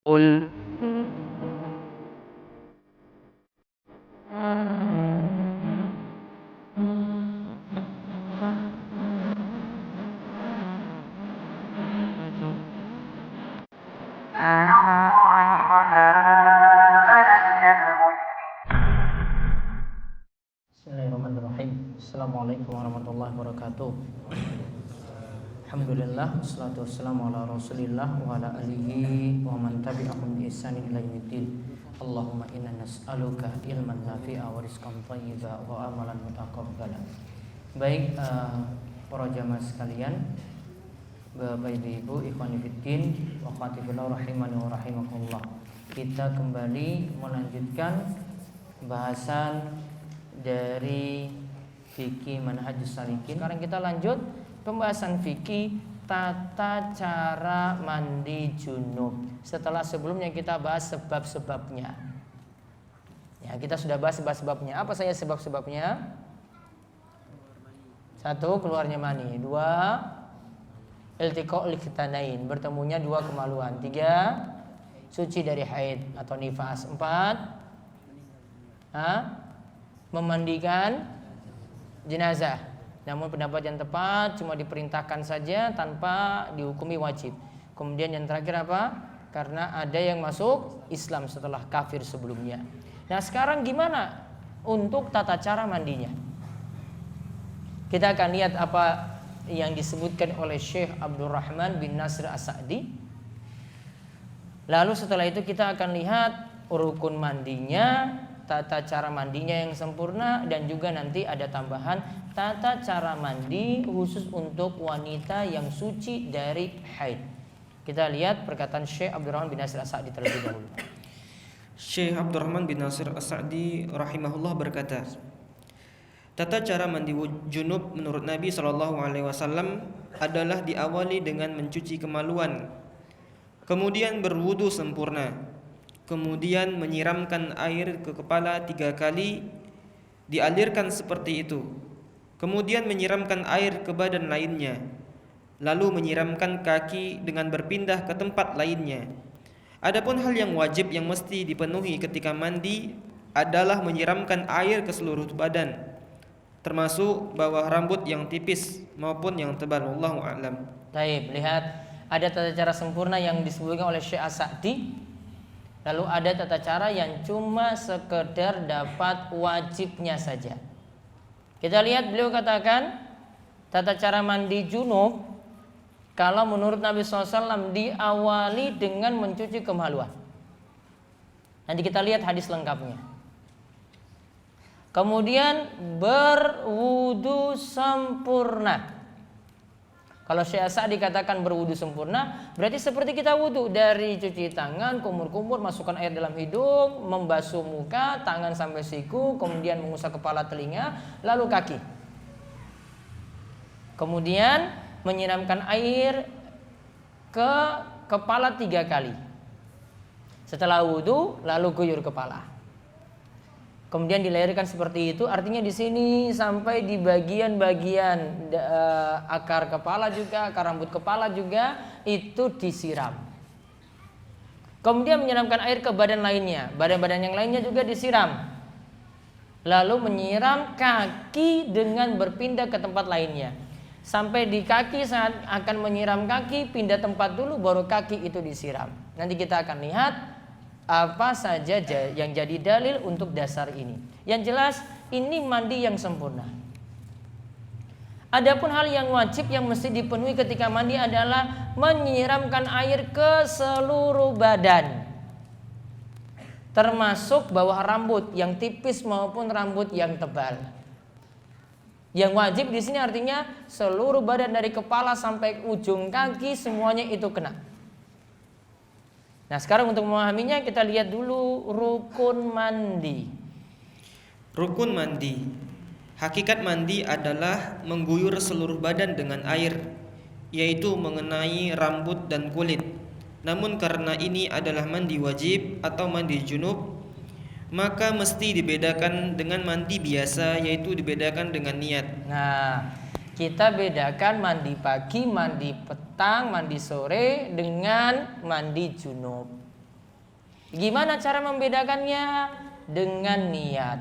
قل Bismillahirrahmanirrahim. Assalamualaikum warahmatullahi wabarakatuh. Alhamdulillah, wassalatu wassalamu ala rasulillah wa ala alihi wa man tabi'ahum bi ihsanin ila yaumiddin. Allahumma inna nas'aluka ilman nafi'a wa rizqan thayyiba wa amalan mutaqabbala. Baik, para jamaah sekalian, Bapak Ibu, ikhwani fiddin wa akhwati fillah rahimani wa rahimakumullah. Kita kembali melanjutkan bahasan dari fikih manhajus salikin. Sekarang kita lanjut pembahasan fikih tata cara mandi junub. Setelah sebelumnya kita bahas sebab-sebabnya. Ya, kita sudah bahas sebab-sebabnya. Apa saja sebab-sebabnya? 1. Keluarnya mani. 2. Iltiqa'ul khitanain, bertemunya dua kemaluan. 3. Suci dari haid atau nifas. 4. Memandikan jenazah. Namun pendapat yang tepat cuma diperintahkan saja tanpa dihukumi wajib. Kemudian yang terakhir apa? Karena ada yang masuk Islam setelah kafir sebelumnya. Nah, sekarang gimana untuk tata cara mandinya? Kita akan lihat apa yang disebutkan oleh Syekh Abdurrahman bin Nasir As-Sa'di. Lalu setelah itu kita akan lihat rukun mandinya, tata cara mandinya yang sempurna, dan juga nanti ada tambahan tata cara mandi khusus untuk wanita yang suci dari haid. Kita lihat perkataan Syekh Abdurrahman bin Nasir As-Sa'di terlebih dahulu. Syekh Abdurrahman bin Nasir As-Sa'di rahimahullah berkata, tata cara mandi junub menurut Nabi SAW adalah diawali dengan mencuci kemaluan, kemudian berwudu sempurna, kemudian menyiramkan air ke kepala 3 kali, dialirkan seperti itu, kemudian menyiramkan air ke badan lainnya, lalu menyiramkan kaki dengan berpindah ke tempat lainnya. Adapun hal yang wajib yang mesti dipenuhi ketika mandi adalah menyiramkan air ke seluruh badan, termasuk bawah rambut yang tipis maupun yang tebal. Wallahu a'lam. Baik, lihat ada tata cara sempurna yang disebutkan oleh Syekh As-Sa'di. Lalu ada tata cara yang cuma sekedar dapat wajibnya saja. Kita lihat beliau katakan tata cara mandi junub kalau menurut Nabi SAW diawali dengan mencuci kemaluan. Nanti kita lihat hadis lengkapnya. Kemudian berwudu sempurna. Kalau Syekh As-Sa'di dikatakan berwudu sempurna, berarti seperti kita wudu, dari cuci tangan, kumur-kumur, masukkan air dalam hidung, membasuh muka, tangan sampai siku, kemudian mengusap kepala, telinga, lalu kaki. Kemudian menyiramkan air ke kepala 3 kali. Setelah wudu, lalu guyur kepala. Kemudian dilahirkan seperti itu, artinya di sini sampai di bagian-bagian akar kepala juga, akar rambut kepala juga itu disiram. Kemudian menyiramkan air ke badan lainnya, badan-badan yang lainnya juga disiram. Lalu menyiram kaki dengan berpindah ke tempat lainnya. Sampai di kaki, saat akan menyiram kaki, pindah tempat dulu baru kaki itu disiram. Nanti kita akan lihat apa saja yang jadi dalil untuk dasar ini. Yang jelas ini mandi yang sempurna. Adapun hal yang wajib yang mesti dipenuhi ketika mandi adalah menyiramkan air ke seluruh badan, termasuk bawah rambut yang tipis maupun rambut yang tebal. Yang wajib di sini artinya seluruh badan dari kepala sampai ujung kaki semuanya itu kena. Nah, sekarang untuk memahaminya kita lihat dulu rukun mandi. Rukun mandi. Hakikat mandi adalah mengguyur seluruh badan dengan air, yaitu mengenai rambut dan kulit. Namun karena ini adalah mandi wajib atau mandi junub, maka mesti dibedakan dengan mandi biasa, yaitu dibedakan dengan niat. Nah, kita bedakan mandi pagi, mandi petang, mandi sore dengan mandi junub. Gimana cara membedakannya? Dengan niat.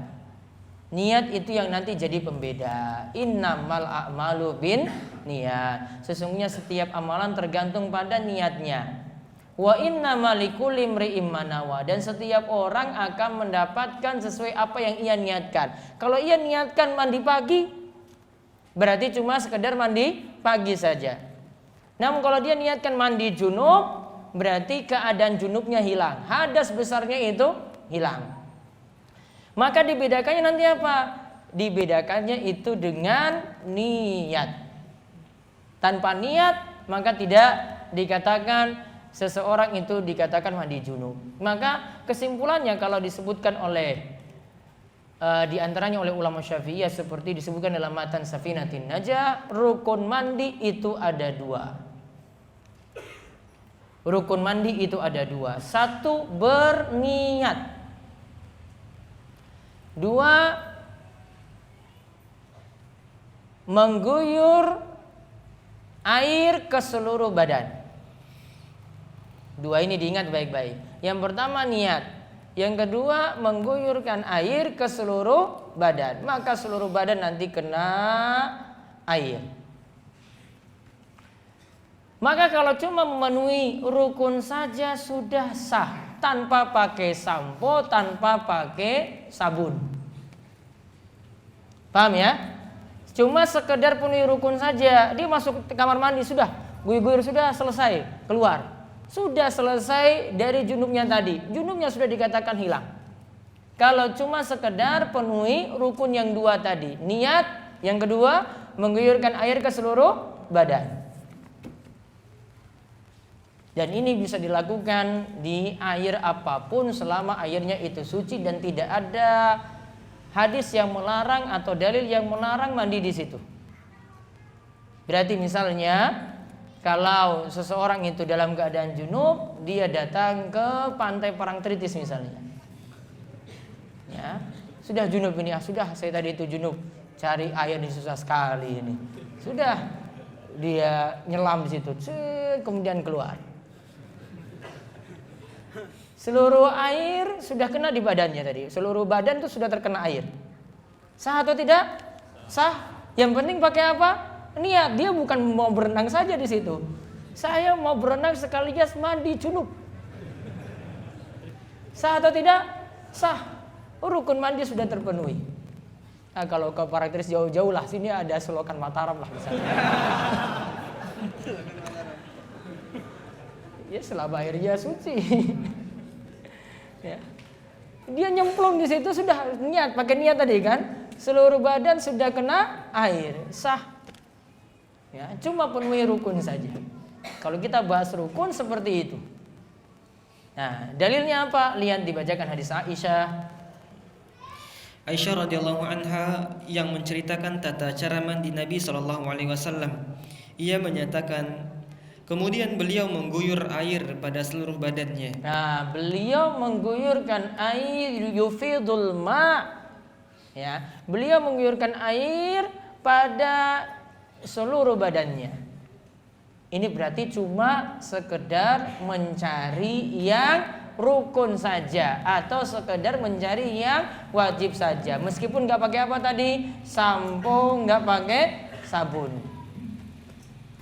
Niat itu yang nanti jadi pembeda. Innamal a'malu bin niat. Sesungguhnya setiap amalan tergantung pada niatnya. Wa innamal likulli imri'in ma nawa. Dan setiap orang akan mendapatkan sesuai apa yang ia niatkan. Kalau ia niatkan mandi pagi, berarti cuma sekedar mandi pagi saja. Namun kalau dia niatkan mandi junub, berarti keadaan junubnya hilang. Hadas besarnya itu hilang. Maka dibedakannya nanti apa? Dibedakannya itu dengan niat. Tanpa niat maka tidak dikatakan seseorang itu dikatakan mandi junub. Maka kesimpulannya kalau disebutkan oleh di antaranya oleh ulama Syafi'iyah seperti disebutkan dalam matan Safinatin Najah, rukun mandi itu ada dua. Rukun mandi itu ada dua. Satu, berniat. Dua, mengguyur air ke seluruh badan. Dua ini diingat baik-baik. Yang pertama niat. Yang kedua mengguyurkan air ke seluruh badan. Maka seluruh badan nanti kena air. Maka kalau cuma memenuhi rukun saja sudah sah. Tanpa pakai sampo, tanpa pakai sabun. Paham ya? Cuma sekedar penuhi rukun saja. Dia masuk ke kamar mandi sudah, guyur-guyur sudah selesai, keluar. Sudah selesai dari junubnya tadi. Junubnya sudah dikatakan hilang. Kalau cuma sekedar penuhi rukun yang dua tadi. Niat, yang kedua mengguyurkan air ke seluruh badan. Dan ini bisa dilakukan di air apapun selama airnya itu suci dan tidak ada hadis yang melarang atau dalil yang melarang mandi di situ. Berarti misalnya kalau seseorang itu dalam keadaan junub, dia datang ke pantai Parangtritis misalnya. Ya, sudah junub ini, sudah saya tadi itu junub, cari air ini susah sekali ini. Sudah dia nyelam di situ, kemudian keluar. Seluruh air sudah kena di badannya tadi. Seluruh badan itu sudah terkena air. Sah atau tidak? Sah. Yang penting pakai apa? Niat. Dia bukan mau berenang saja di situ. Saya mau berenang sekaligus mandi junub. Sah atau tidak? Sah. Rukun mandi sudah terpenuhi. Nah, kalau ke Parangtritis jauh-jauh lah, sini ada selokan Mataram lah misalnya. Ya selama airnya suci. Ya. Dia nyemplung di situ sudah niat, pakai niat tadi kan, seluruh badan sudah kena air, sah. Ya, cuma penuhi rukun saja. Kalau kita bahas rukun seperti itu. Nah, dalilnya apa? Lihat dibacakan hadis Aisyah. Aisyah radhiyallahu anha yang menceritakan tata cara mandi Nabi SAW. Ia menyatakan, kemudian beliau mengguyur air pada seluruh badannya. Nah, beliau mengguyurkan air yufidul ma. Ya, beliau mengguyurkan air pada seluruh badannya. Ini berarti cuma sekedar mencari yang rukun saja atau sekedar mencari yang wajib saja. Meskipun nggak pakai apa tadi, sampo, nggak pakai sabun,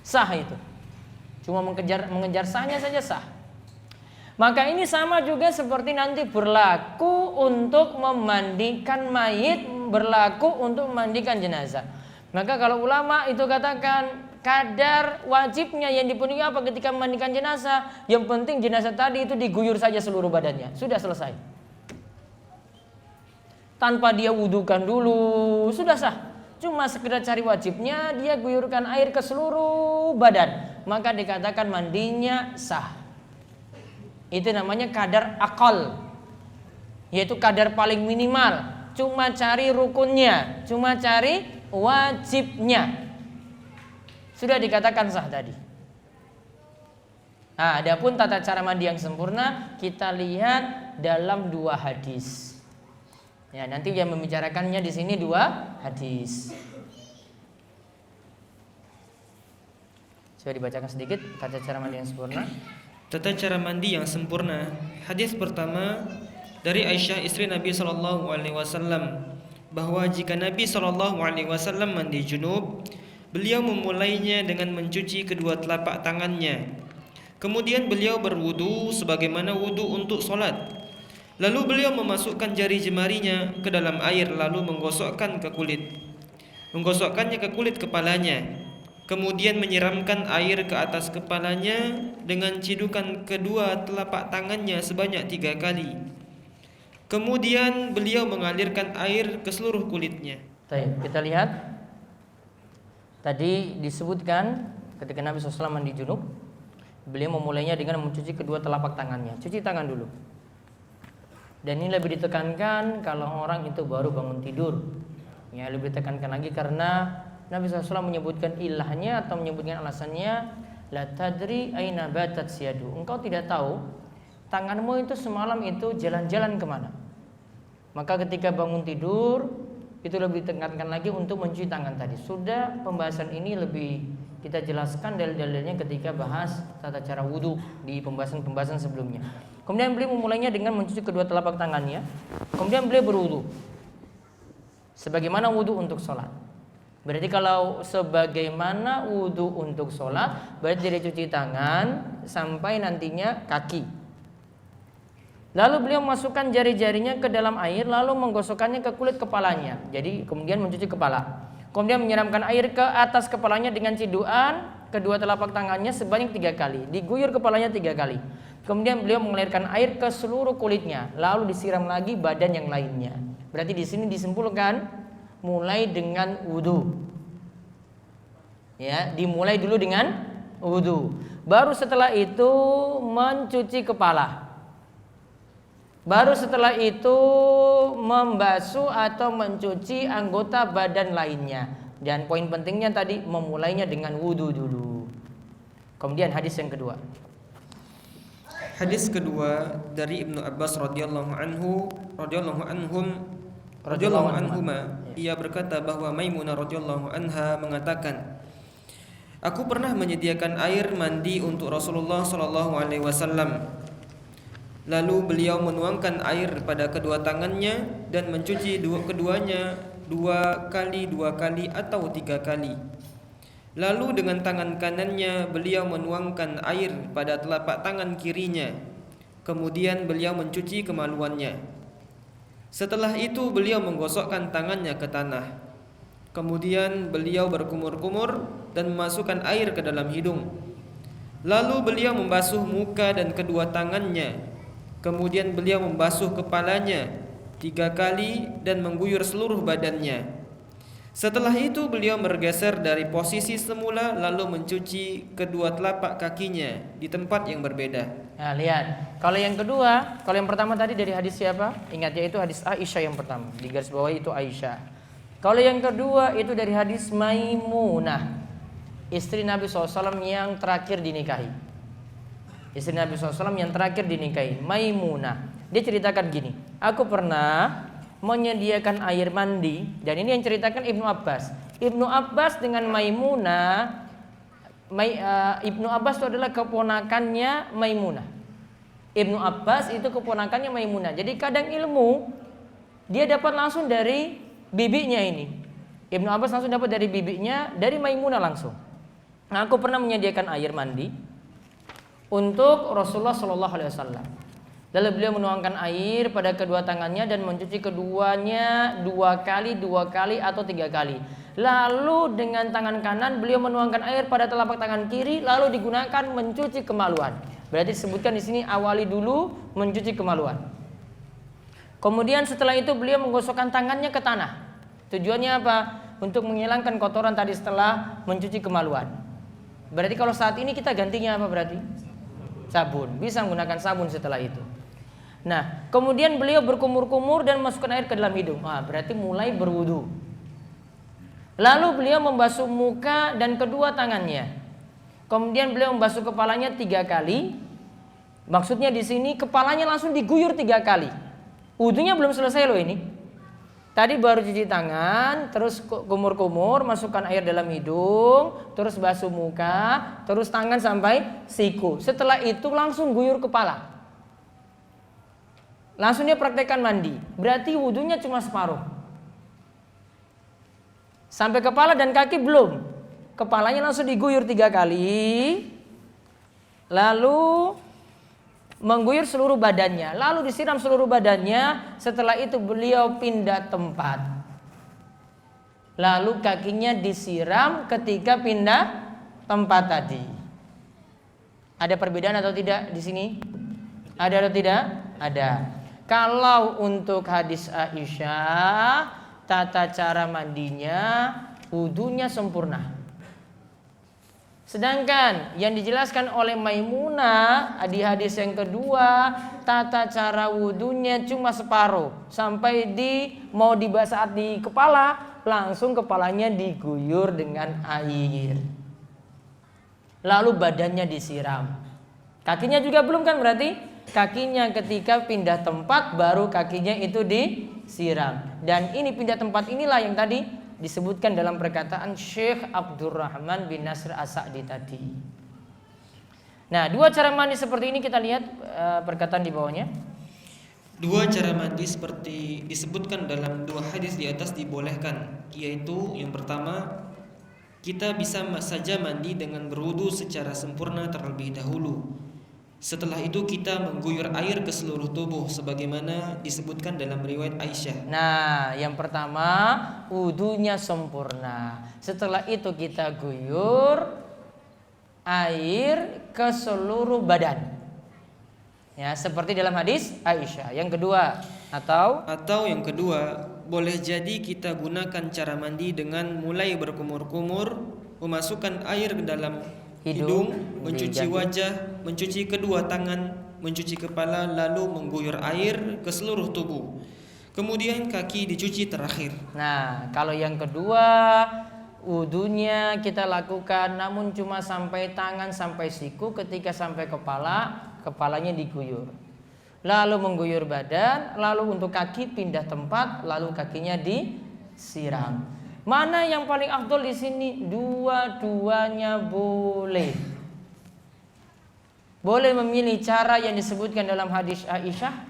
sah itu. Cuma mengejar sahnya saja sah. Maka ini sama juga seperti nanti berlaku untuk memandikan mayit, berlaku untuk memandikan jenazah. Maka kalau ulama itu katakan kadar wajibnya yang dipenuhi apa ketika memandikan jenazah? Yang penting jenazah tadi itu diguyur saja seluruh badannya, sudah selesai. Tanpa dia wudukan dulu, sudah sah. Cuma sekedar cari wajibnya, dia guyurkan air ke seluruh badan, maka dikatakan mandinya sah. Itu namanya kadar akal, yaitu kadar paling minimal. Cuma cari rukunnya, cuma cari wajibnya, sudah dikatakan sah tadi. Nah, adapun tata cara mandi yang sempurna kita lihat dalam dua hadis. Ya, nanti yang membicarakannya di sini dua hadis. Coba dibacakan sedikit tata cara mandi yang sempurna. Tata cara mandi yang sempurna Hadis pertama dari Aisyah istri Nabi sallallahu alaihi wasallam bahwa jika Nabi sallallahu alaihi wasallam mandi junub, beliau memulainya dengan mencuci kedua telapak tangannya. Kemudian beliau berwudu sebagaimana wudu untuk solat. Lalu beliau memasukkan jari jemarinya ke dalam air lalu menggosokkannya ke kulit kepalanya. Kemudian menyiramkan air ke atas kepalanya dengan cidukan kedua telapak tangannya sebanyak 3 kali. Kemudian beliau mengalirkan air ke seluruh kulitnya. Baik, kita lihat. Tadi disebutkan ketika Nabi SAW mandi junub, beliau memulainya dengan mencuci kedua telapak tangannya. Cuci tangan dulu. Dan ini lebih ditekankan kalau orang itu baru bangun tidur. Ya, lebih ditekankan lagi karena Nabi SAW menyebutkan ilahnya atau menyebutkan alasannya, la tadri aina batat siyadu. Engkau tidak tahu tanganmu itu semalam itu jalan-jalan kemana. Maka ketika bangun tidur itu lebih ditekankan lagi untuk mencuci tangan tadi. Sudah pembahasan ini lebih kita jelaskan dalil-dalilnya ketika bahas tata cara wudu di pembahasan-pembahasan sebelumnya. Kemudian beliau memulainya dengan mencuci kedua telapak tangannya. Kemudian beliau berwudu sebagaimana wudu untuk sholat. Berarti kalau sebagaimana wudu untuk sholat, berarti dari cuci tangan sampai nantinya kaki. Lalu beliau masukkan jari-jarinya ke dalam air, lalu menggosokkannya ke kulit kepalanya. Jadi kemudian mencuci kepala. Kemudian menyiramkan air ke atas kepalanya dengan cidukan kedua telapak tangannya sebanyak 3 kali. Diguyur kepalanya 3 kali. Kemudian beliau mengalirkan air ke seluruh kulitnya, lalu disiram lagi badan yang lainnya. Berarti di sini disimpulkan mulai dengan wudu. Ya, dimulai dulu dengan wudu. Baru setelah itu mencuci kepala. Baru setelah itu membasuh atau mencuci anggota badan lainnya. Dan poin pentingnya tadi memulainya dengan wudu dulu. Kemudian hadis yang kedua. Hadis kedua dari Ibnu Abbas radhiyallahu anhuma, ia berkata bahwa Maimunah radhiyallahu anha mengatakan, aku pernah menyediakan air mandi untuk Rasulullah sallallahu alaihi wasallam. Lalu beliau menuangkan air pada kedua tangannya dan mencuci keduanya 2 kali atau 3 kali. Lalu dengan tangan kanannya beliau menuangkan air pada telapak tangan kirinya. Kemudian beliau mencuci kemaluannya. Setelah itu beliau menggosokkan tangannya ke tanah. Kemudian beliau berkumur-kumur dan memasukkan air ke dalam hidung. Lalu beliau membasuh muka dan kedua tangannya. Kemudian beliau membasuh kepalanya 3 kali dan mengguyur seluruh badannya. Setelah itu beliau bergeser dari posisi semula lalu mencuci kedua telapak kakinya di tempat yang berbeda. Nah, lihat. Kalau yang kedua, kalau yang pertama tadi dari hadis siapa? Ingat, yaitu hadis Aisyah yang pertama. Di garis bawah itu Aisyah. Kalau yang kedua itu dari hadis Maimunah, istri Nabi SAW yang terakhir dinikahi. Istri Nabi SAW yang terakhir dinikahi, Maimunah. Dia ceritakan gini, aku pernah menyediakan air mandi, dan ini yang ceritakan Ibnu Abbas. Ibnu Abbas dengan Maimunah, Ibnu Abbas itu adalah keponakannya Maimunah. Ibnu Abbas itu keponakannya Maimunah. Jadi kadang ilmu dia dapat langsung dari bibinya ini. Ibnu Abbas langsung dapat dari bibinya, dari Maimunah langsung. Nah, aku pernah menyediakan air mandi untuk Rasulullah Shallallahu Alaihi Wasallam. Lalu beliau menuangkan air pada kedua tangannya dan mencuci keduanya 2 kali atau 3 kali. Lalu dengan tangan kanan beliau menuangkan air pada telapak tangan kiri, lalu digunakan mencuci kemaluan. Berarti disebutkan di sini awali dulu mencuci kemaluan. Kemudian setelah itu beliau menggosokkan tangannya ke tanah. Tujuannya apa? Untuk menghilangkan kotoran tadi setelah mencuci kemaluan. Berarti kalau saat ini kita gantinya apa berarti? Sabun. Bisa menggunakan sabun setelah itu. Nah, kemudian beliau berkumur-kumur dan masukkan air ke dalam hidung. Berarti mulai berwudu. Lalu beliau membasuh muka dan kedua tangannya. Kemudian beliau membasuh kepalanya 3 kali. Maksudnya di sini kepalanya langsung diguyur 3 kali. Wudunya belum selesai loh ini. Tadi baru cuci tangan, terus kumur-kumur, masukkan air dalam hidung, terus basuh muka, terus tangan sampai siku. Setelah itu langsung guyur kepala. langsung dia praktekkan mandi. Berarti wudunya cuma separuh. Sampai kepala dan kaki belum. Kepalanya langsung diguyur 3 kali. Lalu mengguyur seluruh badannya. Lalu disiram seluruh badannya. Setelah itu beliau pindah tempat. Lalu kakinya disiram ketika pindah tempat tadi. Ada perbedaan atau tidak di sini? Ada atau tidak? Ada. Kalau untuk hadis Aisyah, tata cara mandinya, wudunya sempurna. Sedangkan yang dijelaskan oleh Maimunah di hadis yang kedua, tata cara wudunya cuma separuh. Sampai mau dibasah saat di kepala, langsung kepalanya diguyur dengan air. Lalu badannya disiram. Kakinya juga belum kan berarti? Kakinya ketika pindah tempat baru kakinya itu disiram. Dan ini pindah tempat inilah yang tadi disebutkan dalam perkataan Syekh Abdurrahman bin Nasir As-Sa'di tadi. Nah, 2 cara mandi seperti ini kita lihat perkataan di bawahnya. 2 cara mandi seperti disebutkan dalam 2 hadis di atas dibolehkan, yaitu yang pertama, kita bisa saja mandi dengan berwudu secara sempurna terlebih dahulu. Setelah itu kita mengguyur air ke seluruh tubuh sebagaimana disebutkan dalam riwayat Aisyah. Nah, yang pertama wudunya sempurna. Setelah itu kita guyur air ke seluruh badan. Ya, seperti dalam hadis Aisyah. Yang kedua, atau yang kedua, boleh jadi kita gunakan cara mandi dengan mulai berkumur-kumur, memasukkan air ke dalam hidung, mencuci wajah, mencuci kedua tangan, mencuci kepala, lalu mengguyur air ke seluruh tubuh. Kemudian kaki dicuci terakhir. Nah, kalau yang kedua, wudunya kita lakukan namun cuma sampai tangan, sampai siku. Ketika sampai kepala, kepalanya diguyur. Lalu mengguyur badan, lalu untuk kaki pindah tempat, lalu kakinya disiram. Mana yang paling afdol di sini? Dua-duanya boleh. Boleh memilih cara yang disebutkan dalam hadis Aisyah,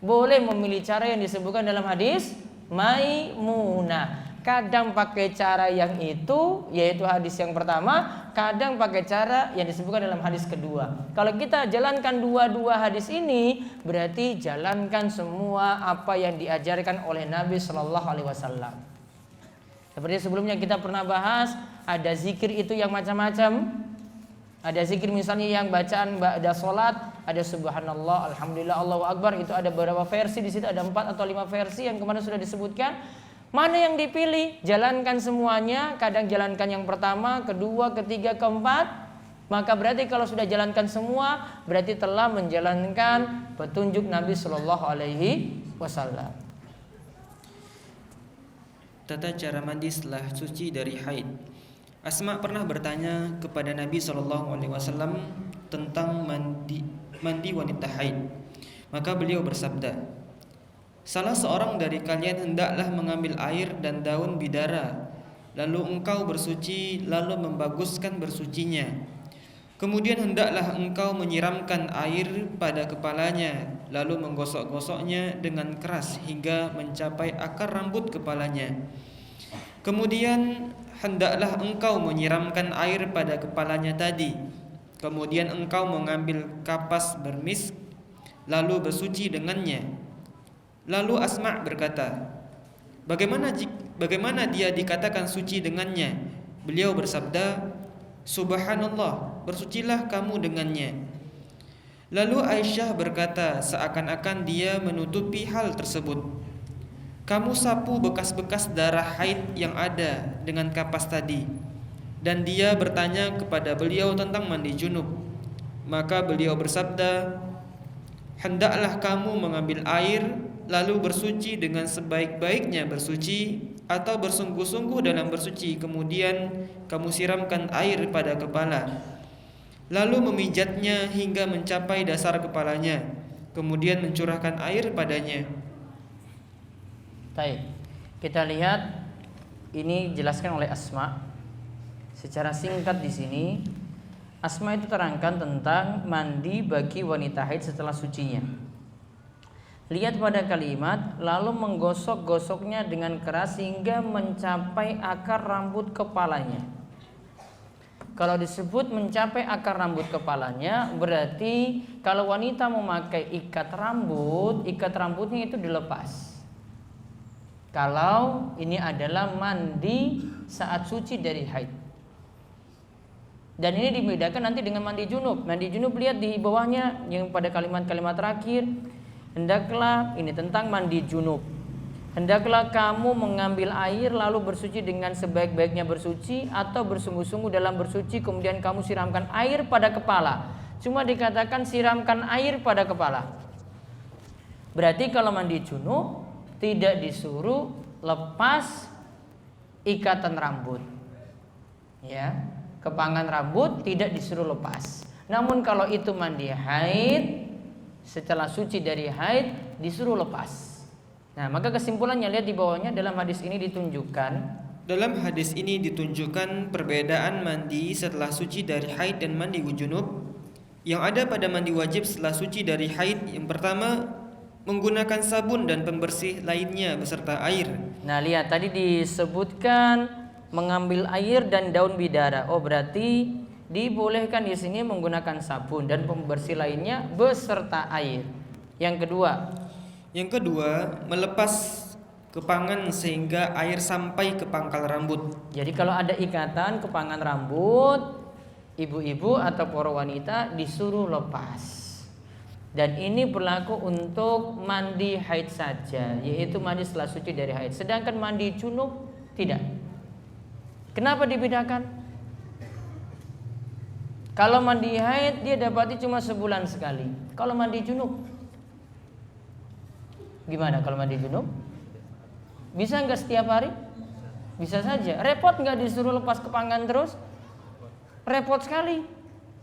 boleh memilih cara yang disebutkan dalam hadis Maimunah. Kadang pakai cara yang itu, yaitu hadis yang pertama, kadang pakai cara yang disebutkan dalam hadis kedua. Kalau kita jalankan dua-dua hadis ini, berarti jalankan semua apa yang diajarkan oleh Nabi Shallallahu Alaihi Wasallam. Seperti sebelumnya kita pernah bahas, ada zikir itu yang macam-macam. Ada zikir misalnya yang bacaan ba'da salat, ada subhanallah, alhamdulillah, Allahu akbar, itu ada beberapa versi di situ, ada 4 atau 5 versi yang kemarin sudah disebutkan. Mana yang dipilih? Jalankan semuanya, kadang jalankan yang pertama, kedua, ketiga, keempat. Maka berarti kalau sudah jalankan semua, berarti telah menjalankan petunjuk Nabi Sallallahu Alaihi Wasallam. Tata cara mandi setelah suci dari haid. Asma pernah bertanya kepada Nabi SAW tentang mandi wanita haid. Maka beliau bersabda, salah seorang dari kalian hendaklah mengambil air dan daun bidara, lalu engkau bersuci, lalu membaguskan bersucinya. Kemudian hendaklah engkau menyiramkan air pada kepalanya, lalu menggosok-gosoknya dengan keras hingga mencapai akar rambut kepalanya. Kemudian hendaklah engkau menyiramkan air pada kepalanya tadi. Kemudian engkau mengambil kapas bermisk, lalu bersuci dengannya. Lalu Asma berkata, bagaimana dia dikatakan suci dengannya? Beliau bersabda, Subhanallah, bersucilah kamu dengannya. Lalu Aisyah berkata seakan-akan dia menutupi hal tersebut, kamu sapu bekas-bekas darah haid yang ada dengan kapas tadi. Dan dia bertanya kepada beliau tentang mandi junub. Maka beliau bersabda, hendaklah kamu mengambil air lalu bersuci dengan sebaik-baiknya bersuci, atau bersungguh-sungguh dalam bersuci, kemudian kamu siramkan air pada kepala, lalu memijatnya hingga mencapai dasar kepalanya, kemudian mencurahkan air padanya. Baik, kita lihat ini dijelaskan oleh Asma secara singkat di sini. Asma itu terangkan tentang mandi bagi wanita haid setelah sucinya. Lihat pada kalimat, lalu menggosok-gosoknya dengan keras sehingga mencapai akar rambut kepalanya. Kalau disebut mencapai akar rambut kepalanya, berarti kalau wanita memakai ikat rambutnya itu dilepas. Kalau ini adalah mandi saat suci dari haid. Dan ini dibedakan nanti dengan mandi junub. Mandi junub lihat di bawahnya yang pada kalimat-kalimat terakhir, hendaklah ini tentang mandi junub. Hendaklah kamu mengambil air lalu bersuci dengan sebaik-baiknya bersuci, atau bersungguh-sungguh dalam bersuci kemudian kamu siramkan air pada kepala. Cuma dikatakan siramkan air pada kepala. Berarti kalau mandi junub tidak disuruh lepas ikatan rambut. Ya. Kepangan rambut tidak disuruh lepas. Namun kalau itu mandi haid, setelah suci dari haid disuruh lepas. Nah, maka kesimpulannya lihat di bawahnya, dalam hadis ini ditunjukkan perbedaan mandi setelah suci dari haid dan mandi junub. Yang ada pada mandi wajib setelah suci dari haid, yang pertama menggunakan sabun dan pembersih lainnya beserta air. Nah, lihat tadi disebutkan mengambil air dan daun bidara. Oh, berarti dibolehkan di sini menggunakan sabun dan pembersih lainnya beserta air. Yang kedua, melepas kepangan sehingga air sampai ke pangkal rambut. Jadi kalau ada ikatan kepangan rambut, ibu-ibu atau para wanita disuruh lepas. Dan ini berlaku untuk mandi haid saja, yaitu mandi setelah suci dari haid. Sedangkan mandi junub tidak. Kenapa dibedakan? Kalau mandi haid dia dapati cuma sebulan sekali. Kalau mandi junub gimana kalau mandi junub? Bisa nggak setiap hari? Bisa saja. Repot nggak disuruh lepas kepangan terus? Repot sekali.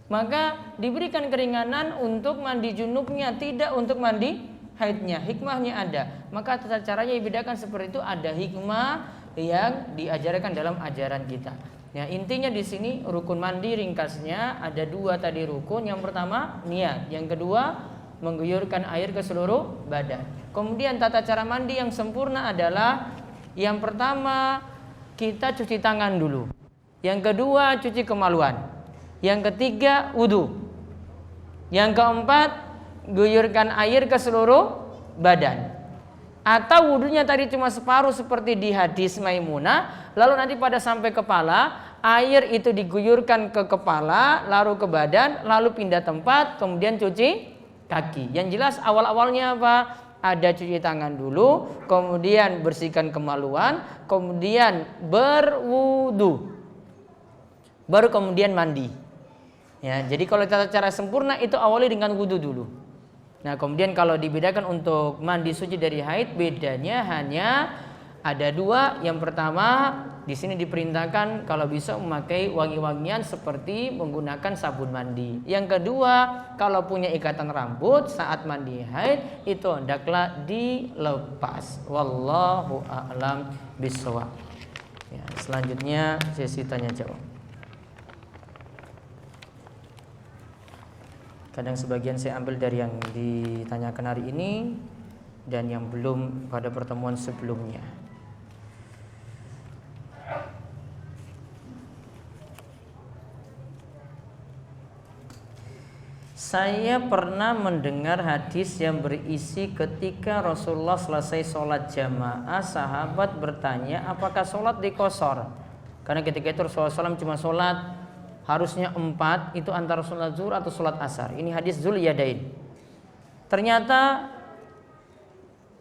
Maka diberikan keringanan untuk mandi junubnya, tidak untuk mandi haidnya. Hikmahnya ada. Maka tata caranya dibedakan seperti itu, ada hikmah yang diajarkan dalam ajaran kita. Ya, intinya di sini rukun mandi ringkasnya ada dua tadi rukun. Yang pertama niat, yang kedua mengguyurkan air ke seluruh badan. Kemudian tata cara mandi yang sempurna adalah yang pertama kita cuci tangan dulu. Yang kedua cuci kemaluan. Yang ketiga wudu. Yang keempat guyurkan air ke seluruh badan. Atau wudunya tadi cuma separuh seperti di hadis Maimunah, lalu nanti pada sampai kepala, air itu diguyurkan ke kepala, lalu ke badan, lalu pindah tempat, kemudian cuci kaki. Yang jelas awal-awalnya apa? Ada cuci tangan dulu, kemudian bersihkan kemaluan, kemudian berwudu, baru kemudian mandi. Ya, jadi kalau tata cara sempurna itu awali dengan wudu dulu. Nah, kemudian kalau dibedakan untuk mandi suci dari haid, bedanya hanya ada dua. Yang pertama, di sini diperintahkan kalau bisa memakai wangi-wangian seperti menggunakan sabun mandi. Yang kedua, kalau punya ikatan rambut saat mandi haid itu hendaklah dilepas. Wallahu a'lam bishawab. Ya, selanjutnya sesi tanya jawab. Kadang sebagian saya ambil dari yang ditanyakan hari ini dan yang belum pada pertemuan sebelumnya. Saya pernah mendengar hadis yang berisi ketika Rasulullah selesai sholat jamaah, sahabat bertanya apakah sholat dikosor. Karena ketika itu Rasulullah SAW cuma sholat harusnya 4, itu antara sholat zuhur atau sholat asar. Ini hadis Dzul Yadain. Ternyata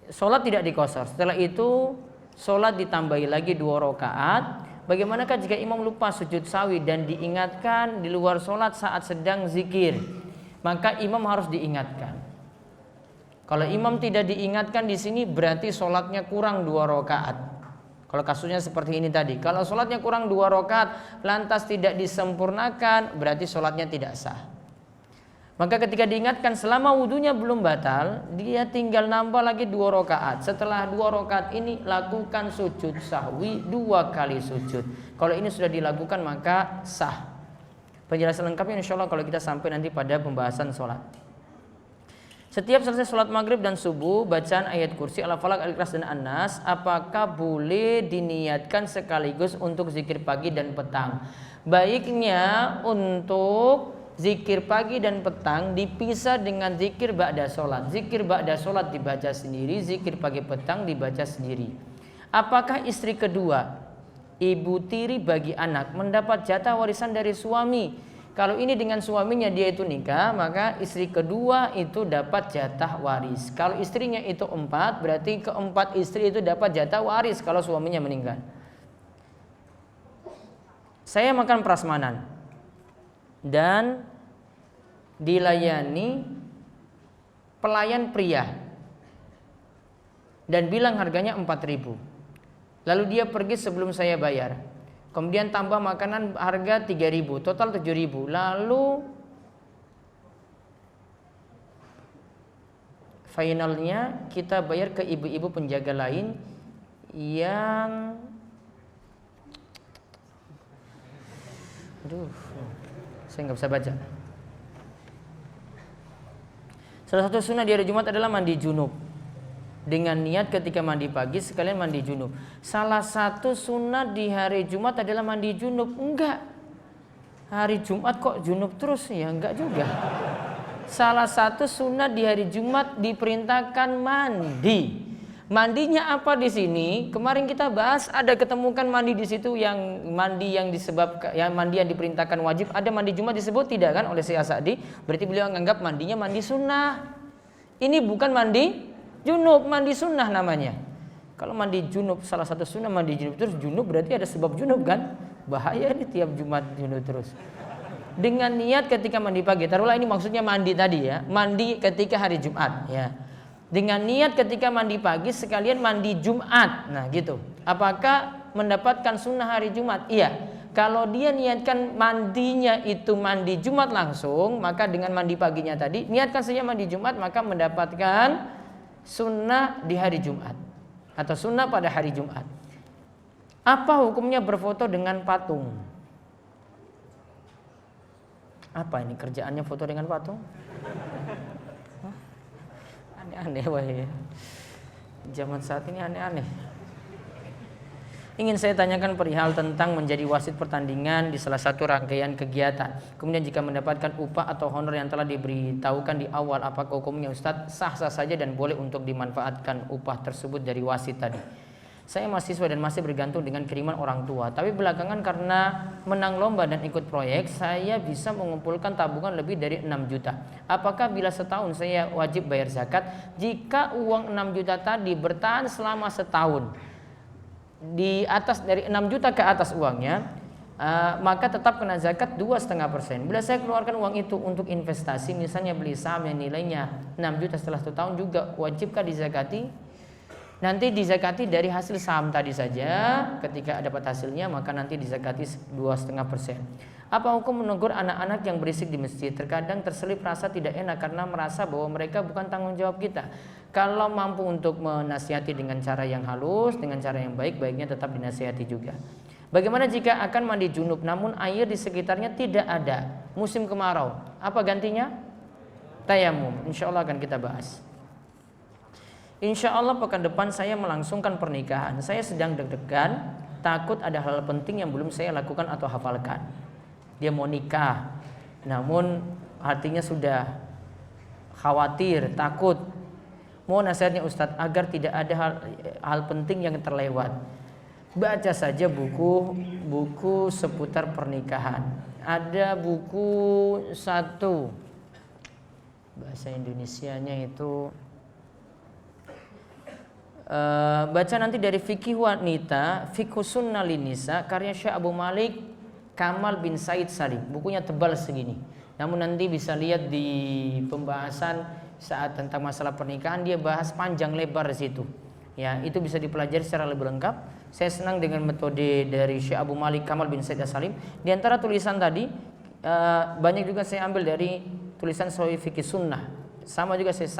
sholat tidak dikosor. Setelah itu sholat ditambahi lagi 2 rakaat. Bagaimanakah jika imam lupa sujud sawi dan diingatkan di luar sholat saat sedang zikir? Maka imam harus diingatkan. Kalau imam tidak diingatkan di sini berarti sholatnya kurang 2 rakaat. Kalau kasusnya seperti ini tadi, kalau sholatnya kurang 2 rakaat lantas tidak disempurnakan, berarti sholatnya tidak sah. Maka ketika diingatkan selama wudunya belum batal, dia tinggal nambah lagi 2 rakaat. Setelah 2 rakaat ini lakukan sujud sahwi 2 kali sujud. Kalau ini sudah dilakukan maka sah. Penjelasan lengkapnya insya Allah kalau kita sampai nanti pada pembahasan sholat. Setiap selesai sholat maghrib dan subuh, bacaan ayat kursi, Al-Falaq, Al-Ikhlas dan An-Nas, apakah boleh diniatkan sekaligus untuk zikir pagi dan petang? Baiknya untuk zikir pagi dan petang dipisah dengan zikir ba'da sholat. Zikir ba'da sholat dibaca sendiri, zikir pagi petang dibaca sendiri. Apakah istri kedua, ibu tiri bagi anak, mendapat jatah warisan dari suami? Kalau ini dengan suaminya dia itu nikah, maka istri kedua itu dapat jatah waris. Kalau istrinya itu 4, berarti keempat istri itu dapat jatah waris kalau suaminya meninggal. Saya makan prasmanan dan dilayani pelayan pria dan bilang harganya 4.000. Lalu dia pergi sebelum saya bayar. Kemudian tambah makanan harga 3.000, total 7.000. Lalu finalnya kita bayar ke ibu-ibu penjaga lain yang saya nggak bisa baca. Salah satu sunnah di hari Jumat adalah mandi junub. Dengan niat ketika mandi pagi sekalian mandi junub. Salah satu sunnah di hari Jumat adalah mandi junub. Enggak. Hari Jumat kok junub terus? Ya enggak juga. Salah satu sunnah di hari Jumat diperintahkan mandi. Mandinya apa di sini? Kemarin kita bahas ada ketemukan mandi di situ yang mandi yang disebabkan, yang mandi yang diperintahkan wajib. Ada mandi Jumat disebut tidak kan oleh Syekh Sa'di? Berarti beliau menganggap mandinya mandi sunnah. Ini bukan mandi junub, mandi sunnah namanya. Kalau mandi junub, salah satu sunnah mandi junub terus junub berarti ada sebab junub kan? Bahaya nih tiap Jumat junub terus. Dengan niat ketika mandi pagi, taruhlah ini maksudnya mandi tadi ya, mandi ketika hari Jumat ya. Dengan niat ketika mandi pagi sekalian mandi Jumat. Nah gitu. Apakah mendapatkan sunnah hari Jumat? Iya. Kalau dia niatkan mandinya itu mandi Jumat langsung, maka dengan mandi paginya tadi, niatkan saja mandi Jumat, maka mendapatkan sunnah di hari Jumat atau sunnah pada hari Jumat. Apa hukumnya berfoto dengan patung? Apa ini kerjaannya foto dengan patung? Aneh-aneh wahai. Zaman saat ini aneh-aneh. Ingin saya tanyakan perihal tentang menjadi wasit pertandingan di salah satu rangkaian kegiatan. Kemudian jika mendapatkan upah atau honor yang telah diberitahukan di awal, apakah hukumnya Ustadz sah-sah saja dan boleh untuk dimanfaatkan upah tersebut dari wasit tadi? Saya mahasiswa dan masih bergantung dengan kiriman orang tua. Tapi belakangan karena menang lomba dan ikut proyek, saya bisa mengumpulkan tabungan lebih dari 6 juta. Apakah bila setahun saya wajib bayar zakat? Jika uang 6 juta tadi bertahan selama setahun, di atas dari 6 juta ke atas uangnya, maka tetap kena zakat 2,5%. Bila saya keluarkan uang itu untuk investasi, misalnya beli saham yang nilainya 6 juta setelah 1 tahun, juga wajibkah dizakati? Nanti dizakati dari hasil saham tadi saja. Ketika dapat hasilnya maka nanti dizakati 2,5%. Apa hukum menegur anak-anak yang berisik di masjid? Terkadang terselip rasa tidak enak karena merasa bahwa mereka bukan tanggung jawab kita. Kalau mampu untuk menasihati dengan cara yang halus, dengan cara yang baik, baiknya tetap dinasihati juga. Bagaimana jika akan mandi junub namun air di sekitarnya tidak ada, musim kemarau? Apa gantinya? Tayamum. Insya Allah akan kita bahas. Insya Allah pekan depan saya melangsungkan pernikahan. Saya sedang deg-degan, takut ada hal penting yang belum saya lakukan atau hafalkan. Dia mau nikah, namun hatinya sudah khawatir, takut. Mohon nasihatnya Ustadz agar tidak ada hal penting yang terlewat. Baca saja buku seputar pernikahan. Ada buku satu, bahasa Indonesianya itu baca nanti dari fikih wanita, fikih sunnah linisa, karya Syekh Abu Malik Kamal bin Said Salim. Bukunya tebal segini. Namun nanti bisa lihat di pembahasan saat tentang masalah pernikahan, dia bahas panjang lebar di situ. Ya, itu bisa dipelajari secara lebih lengkap. Saya senang dengan metode dari Syekh Abu Malik Kamal bin Said Salim. Di antara tulisan tadi banyak juga saya ambil dari tulisan Sahih Fikih Sunnah. Sama juga Syekh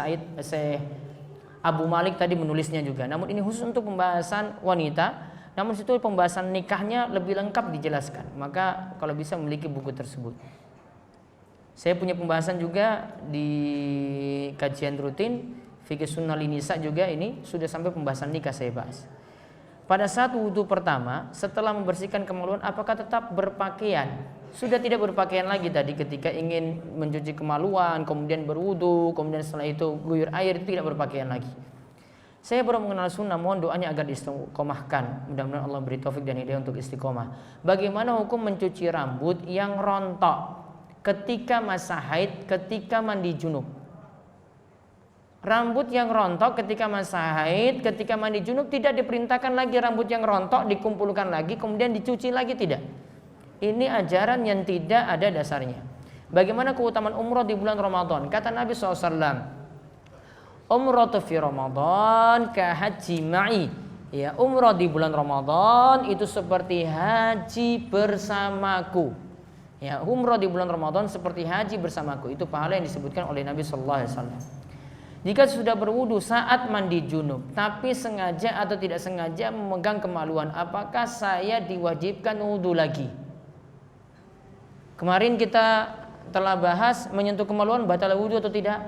Abu Malik tadi menulisnya juga. Namun ini khusus untuk pembahasan wanita. Namun situ pembahasan nikahnya lebih lengkap dijelaskan. Maka kalau bisa memiliki buku tersebut. Saya punya pembahasan juga di kajian rutin fikih sunnah linisa juga, ini sudah sampai pembahasan nikah saya bahas. Pada saat wudhu pertama, setelah membersihkan kemaluan, apakah tetap berpakaian? Sudah tidak berpakaian lagi tadi ketika ingin mencuci kemaluan, kemudian berwudhu, kemudian setelah itu guyur air, itu tidak berpakaian lagi. Saya baru mengenal sunnah, mohon doanya agar istiqomahkan. Mudah-mudahan Allah beri taufik dan hidayah untuk istiqomah. Bagaimana hukum mencuci rambut yang rontok ketika masa haid, ketika mandi junub? Rambut yang rontok ketika masa haid, ketika mandi junub, tidak diperintahkan lagi rambut yang rontok dikumpulkan lagi kemudian dicuci lagi, tidak. Ini ajaran yang tidak ada dasarnya. Bagaimana keutamaan umroh di bulan Ramadan? Kata Nabi SAW, umroh fi Ramadan ka haji ma'i. Ya, umroh di bulan Ramadan itu seperti haji bersamaku. Ya, umroh di bulan Ramadan seperti haji bersamaku. Itu pahala yang disebutkan oleh Nabi SAW. Jika sudah berwudu saat mandi junub, tapi sengaja atau tidak sengaja memegang kemaluan, apakah saya diwajibkan wudu lagi? Kemarin kita telah bahas menyentuh kemaluan batal wudu atau tidak?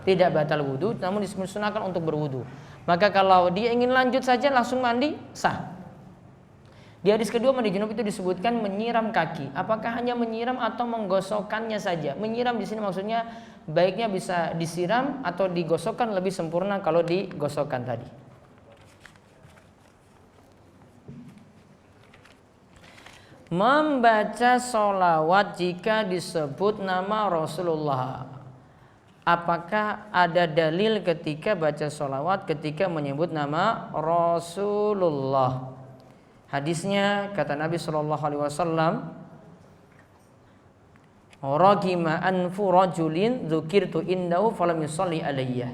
Tidak batal wudu, namun disunahkan untuk berwudu. Maka kalau dia ingin lanjut saja langsung mandi, sah. Di hadis kedua mandi junub itu disebutkan menyiram kaki. Apakah hanya menyiram atau menggosokkannya saja? Menyiram di sini maksudnya baiknya bisa disiram atau digosokkan, lebih sempurna kalau digosokkan tadi. Membaca sholawat jika disebut nama Rasulullah. Apakah ada dalil ketika baca sholawat ketika menyebut nama Rasulullah? Hadisnya kata Nabi SAW, ragima anfu rajulin dzukirtu indahu falam yusalli alayya.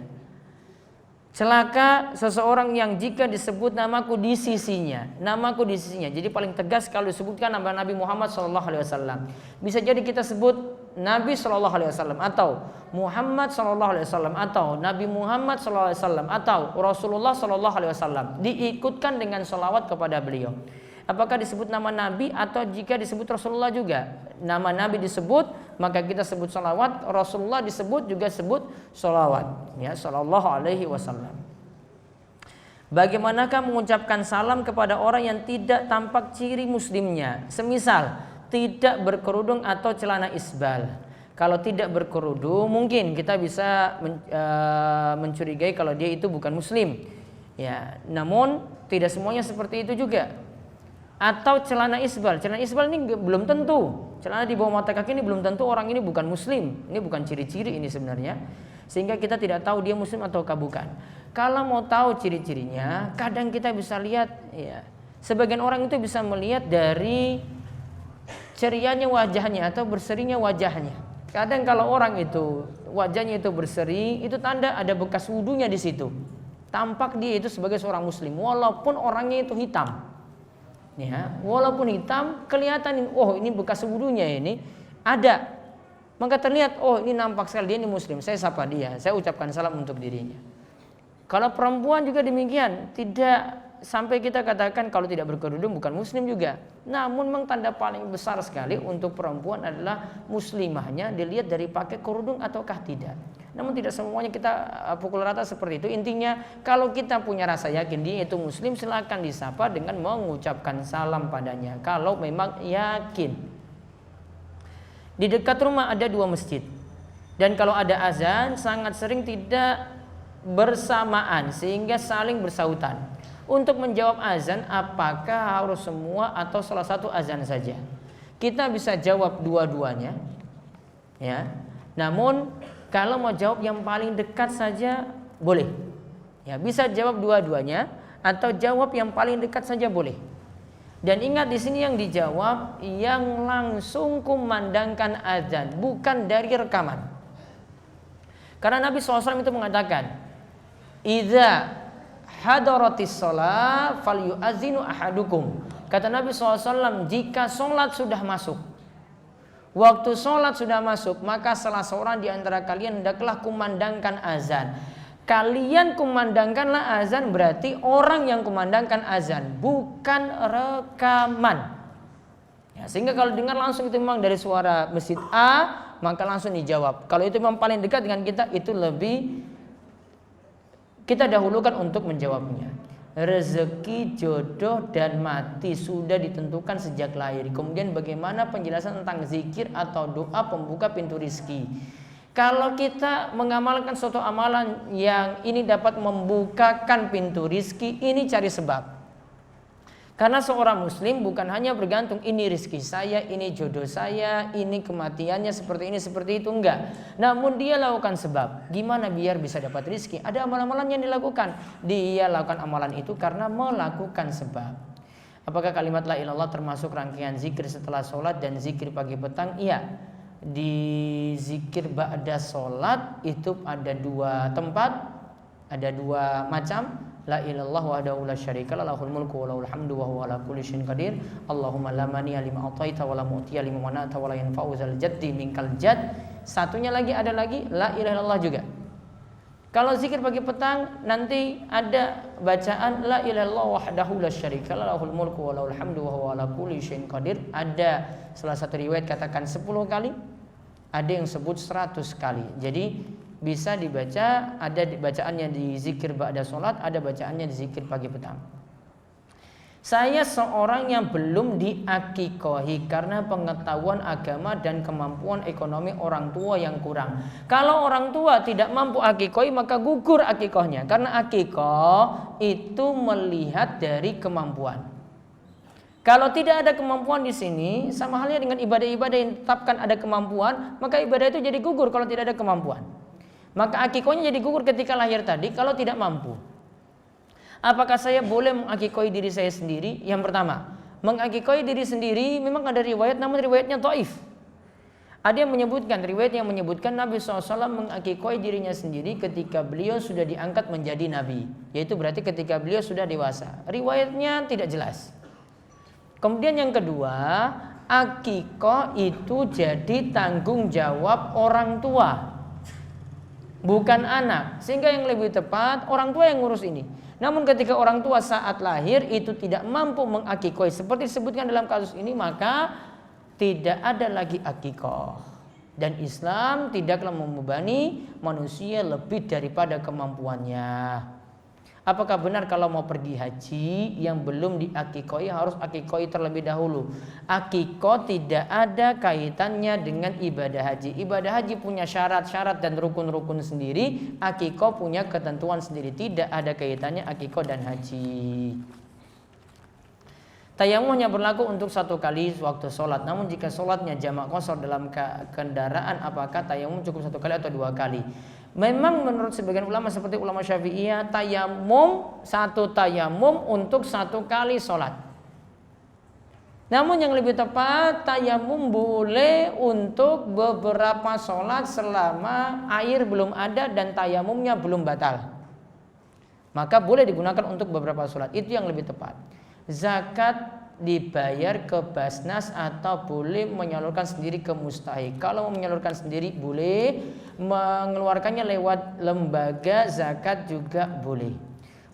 Celaka seseorang yang jika disebut namaku di sisinya. Namaku di sisinya. Jadi paling tegas kalau disebutkan nama Nabi Muhammad SAW. Bisa jadi kita sebut Nabi SAW atau Muhammad SAW atau Nabi Muhammad SAW atau Rasulullah SAW. Diikutkan dengan sholawat kepada beliau. Apakah disebut nama Nabi atau jika disebut Rasulullah juga? Nama Nabi disebut maka kita sebut sholawat, Rasulullah disebut juga sebut sholawat. Ya, sallallahu alaihi wasallam. Bagaimanakah mengucapkan salam kepada orang yang tidak tampak ciri muslimnya? Semisal tidak berkerudung atau celana isbal. Kalau tidak berkerudung mungkin kita bisa mencurigai kalau dia itu bukan muslim. Ya, namun tidak semuanya seperti itu juga. Atau celana isbal. Celana isbal ini belum tentu. Celana di bawah mata kaki ini belum tentu orang ini bukan muslim. Ini bukan ciri-ciri ini sebenarnya. Sehingga kita tidak tahu dia muslim ataukah bukan. Kalau mau tahu ciri-cirinya, kadang kita bisa lihat ya. Sebagian orang itu bisa melihat dari cerianya wajahnya atau berserinya wajahnya. Kadang kalau orang itu wajahnya itu berseri, itu tanda ada bekas wudunya di situ. Tampak dia itu sebagai seorang muslim walaupun orangnya itu hitam. Ya, walaupun hitam kelihatan oh ini bekas wudunya ini ada. Maka terlihat oh ini nampak sekali dia ini muslim. Saya sapa dia, saya ucapkan salam untuk dirinya. Kalau perempuan juga demikian, tidak sampai kita katakan kalau tidak berkerudung bukan muslim juga. Namun memang tanda paling besar sekali untuk perempuan adalah muslimahnya dilihat dari pakai kerudung ataukah tidak. Namun tidak semuanya kita pukul rata seperti itu. Intinya kalau kita punya rasa yakin dia itu muslim, silakan disapa dengan mengucapkan salam padanya. Kalau memang yakin. Di dekat rumah ada 2 masjid. Dan kalau ada azan sangat sering tidak bersamaan sehingga saling bersautan. Untuk menjawab azan apakah harus semua atau salah satu azan saja? Kita bisa jawab dua-duanya. Ya. Namun kalau mau jawab yang paling dekat saja boleh. Ya, bisa jawab dua-duanya atau jawab yang paling dekat saja boleh. Dan ingat di sini yang dijawab yang langsung kumandangkan azan, bukan dari rekaman. Karena Nabi SAW itu mengatakan, "Idza hadaratis shalah falyu'adzinu ahadukum." Kata Nabi SAW, jika sholat sudah masuk, waktu sholat sudah masuk, maka salah seorang di antara kalian hendaklah kumandangkan azan. Kalian kumandangkanlah azan berarti orang yang kumandangkan azan, bukan rekaman. Ya, sehingga kalau dengar langsung itu memang dari suara masjid A, maka langsung dijawab. Kalau itu memang paling dekat dengan kita, itu lebih kita dahulukan untuk menjawabnya. Rezeki, jodoh, dan mati sudah ditentukan sejak lahir. Kemudian bagaimana penjelasan tentang zikir atau doa pembuka pintu rizki? Kalau kita mengamalkan suatu amalan yang ini dapat membukakan pintu rizki, ini cari sebab. Karena seorang muslim bukan hanya bergantung ini rizki saya, ini jodoh saya, ini kematiannya seperti ini, seperti itu, enggak. Namun dia lakukan sebab. Gimana biar bisa dapat rizki? Ada amalan-amalan yang dilakukan. Dia lakukan amalan itu karena melakukan sebab. Apakah kalimat la ilaha illallah termasuk rangkaian zikir setelah sholat dan zikir pagi petang? Iya. Di zikir ba'da sholat itu ada dua tempat, ada dua macam. La ilallah wahdahu la syarikalah, lahul mulku wa lahul hamdu wa huwa ala kulli syai'in qadir. Allahumma la mani'a lima ataita wa la mu'tiya lima mana'ta wa la yanfa'u dzal jaddi minkal jadd. Satunya lagi ada lagi la ilaha illallah juga. Kalau zikir pagi petang nanti ada bacaan la ilaha illallah wahdahu la syarikalah, lahul mulku wa lahul hamdu wa huwa ala kulli syai'in qadir. Ada salah satu riwayat katakan 10 kali, ada yang sebut 100 kali. Jadi bisa dibaca, ada bacaannya di zikir ba'da sholat, ada bacaannya di zikir pagi petang. Saya seorang yang belum diakikohi karena pengetahuan agama dan kemampuan ekonomi orang tua yang kurang. Kalau orang tua tidak mampu akikohi, maka gugur akikohnya. Karena akikoh itu melihat dari kemampuan. Kalau tidak ada kemampuan di sini, sama halnya dengan ibadah-ibadah yang ditetapkan ada kemampuan, maka ibadah itu jadi gugur kalau tidak ada kemampuan. Maka akikohnya jadi gugur ketika lahir tadi kalau tidak mampu. Apakah saya boleh mengakikoi diri saya sendiri? Yang pertama, mengakikoi diri sendiri memang ada riwayat, namun riwayatnya dhaif. Ada yang menyebutkan, riwayat yang menyebutkan Nabi SAW mengakikoi dirinya sendiri ketika beliau sudah diangkat menjadi Nabi. Yaitu berarti ketika beliau sudah dewasa. Riwayatnya tidak jelas. Kemudian yang kedua, akikoh itu jadi tanggung jawab orang tua, bukan anak. Sehingga yang lebih tepat orang tua yang ngurus ini. Namun ketika orang tua saat lahir itu tidak mampu mengakikoi seperti disebutkan dalam kasus ini, maka tidak ada lagi akikoh. Dan Islam tidaklah membebani manusia lebih daripada kemampuannya. Apakah benar kalau mau pergi haji yang belum diakikoi harus akikoi terlebih dahulu? Akikoh tidak ada kaitannya dengan ibadah haji. Ibadah haji punya syarat-syarat dan rukun-rukun sendiri. Akikoh punya ketentuan sendiri. Tidak ada kaitannya akikoh dan haji. Tayamum hanya berlaku untuk 1 kali waktu sholat. Namun jika sholatnya jamak qashar dalam kendaraan, apakah tayamum cukup 1 kali atau 2 kali? Memang menurut sebagian ulama seperti ulama Syafi'iyah, tayamum, 1 tayamum untuk 1 kali sholat. Namun yang lebih tepat, tayamum boleh untuk beberapa sholat selama air belum ada dan tayamumnya belum batal. Maka boleh digunakan untuk beberapa sholat, itu yang lebih tepat. Zakat dibayar ke Basnas atau boleh menyalurkan sendiri ke mustahik. Kalau menyalurkan sendiri boleh, mengeluarkannya lewat lembaga zakat juga boleh.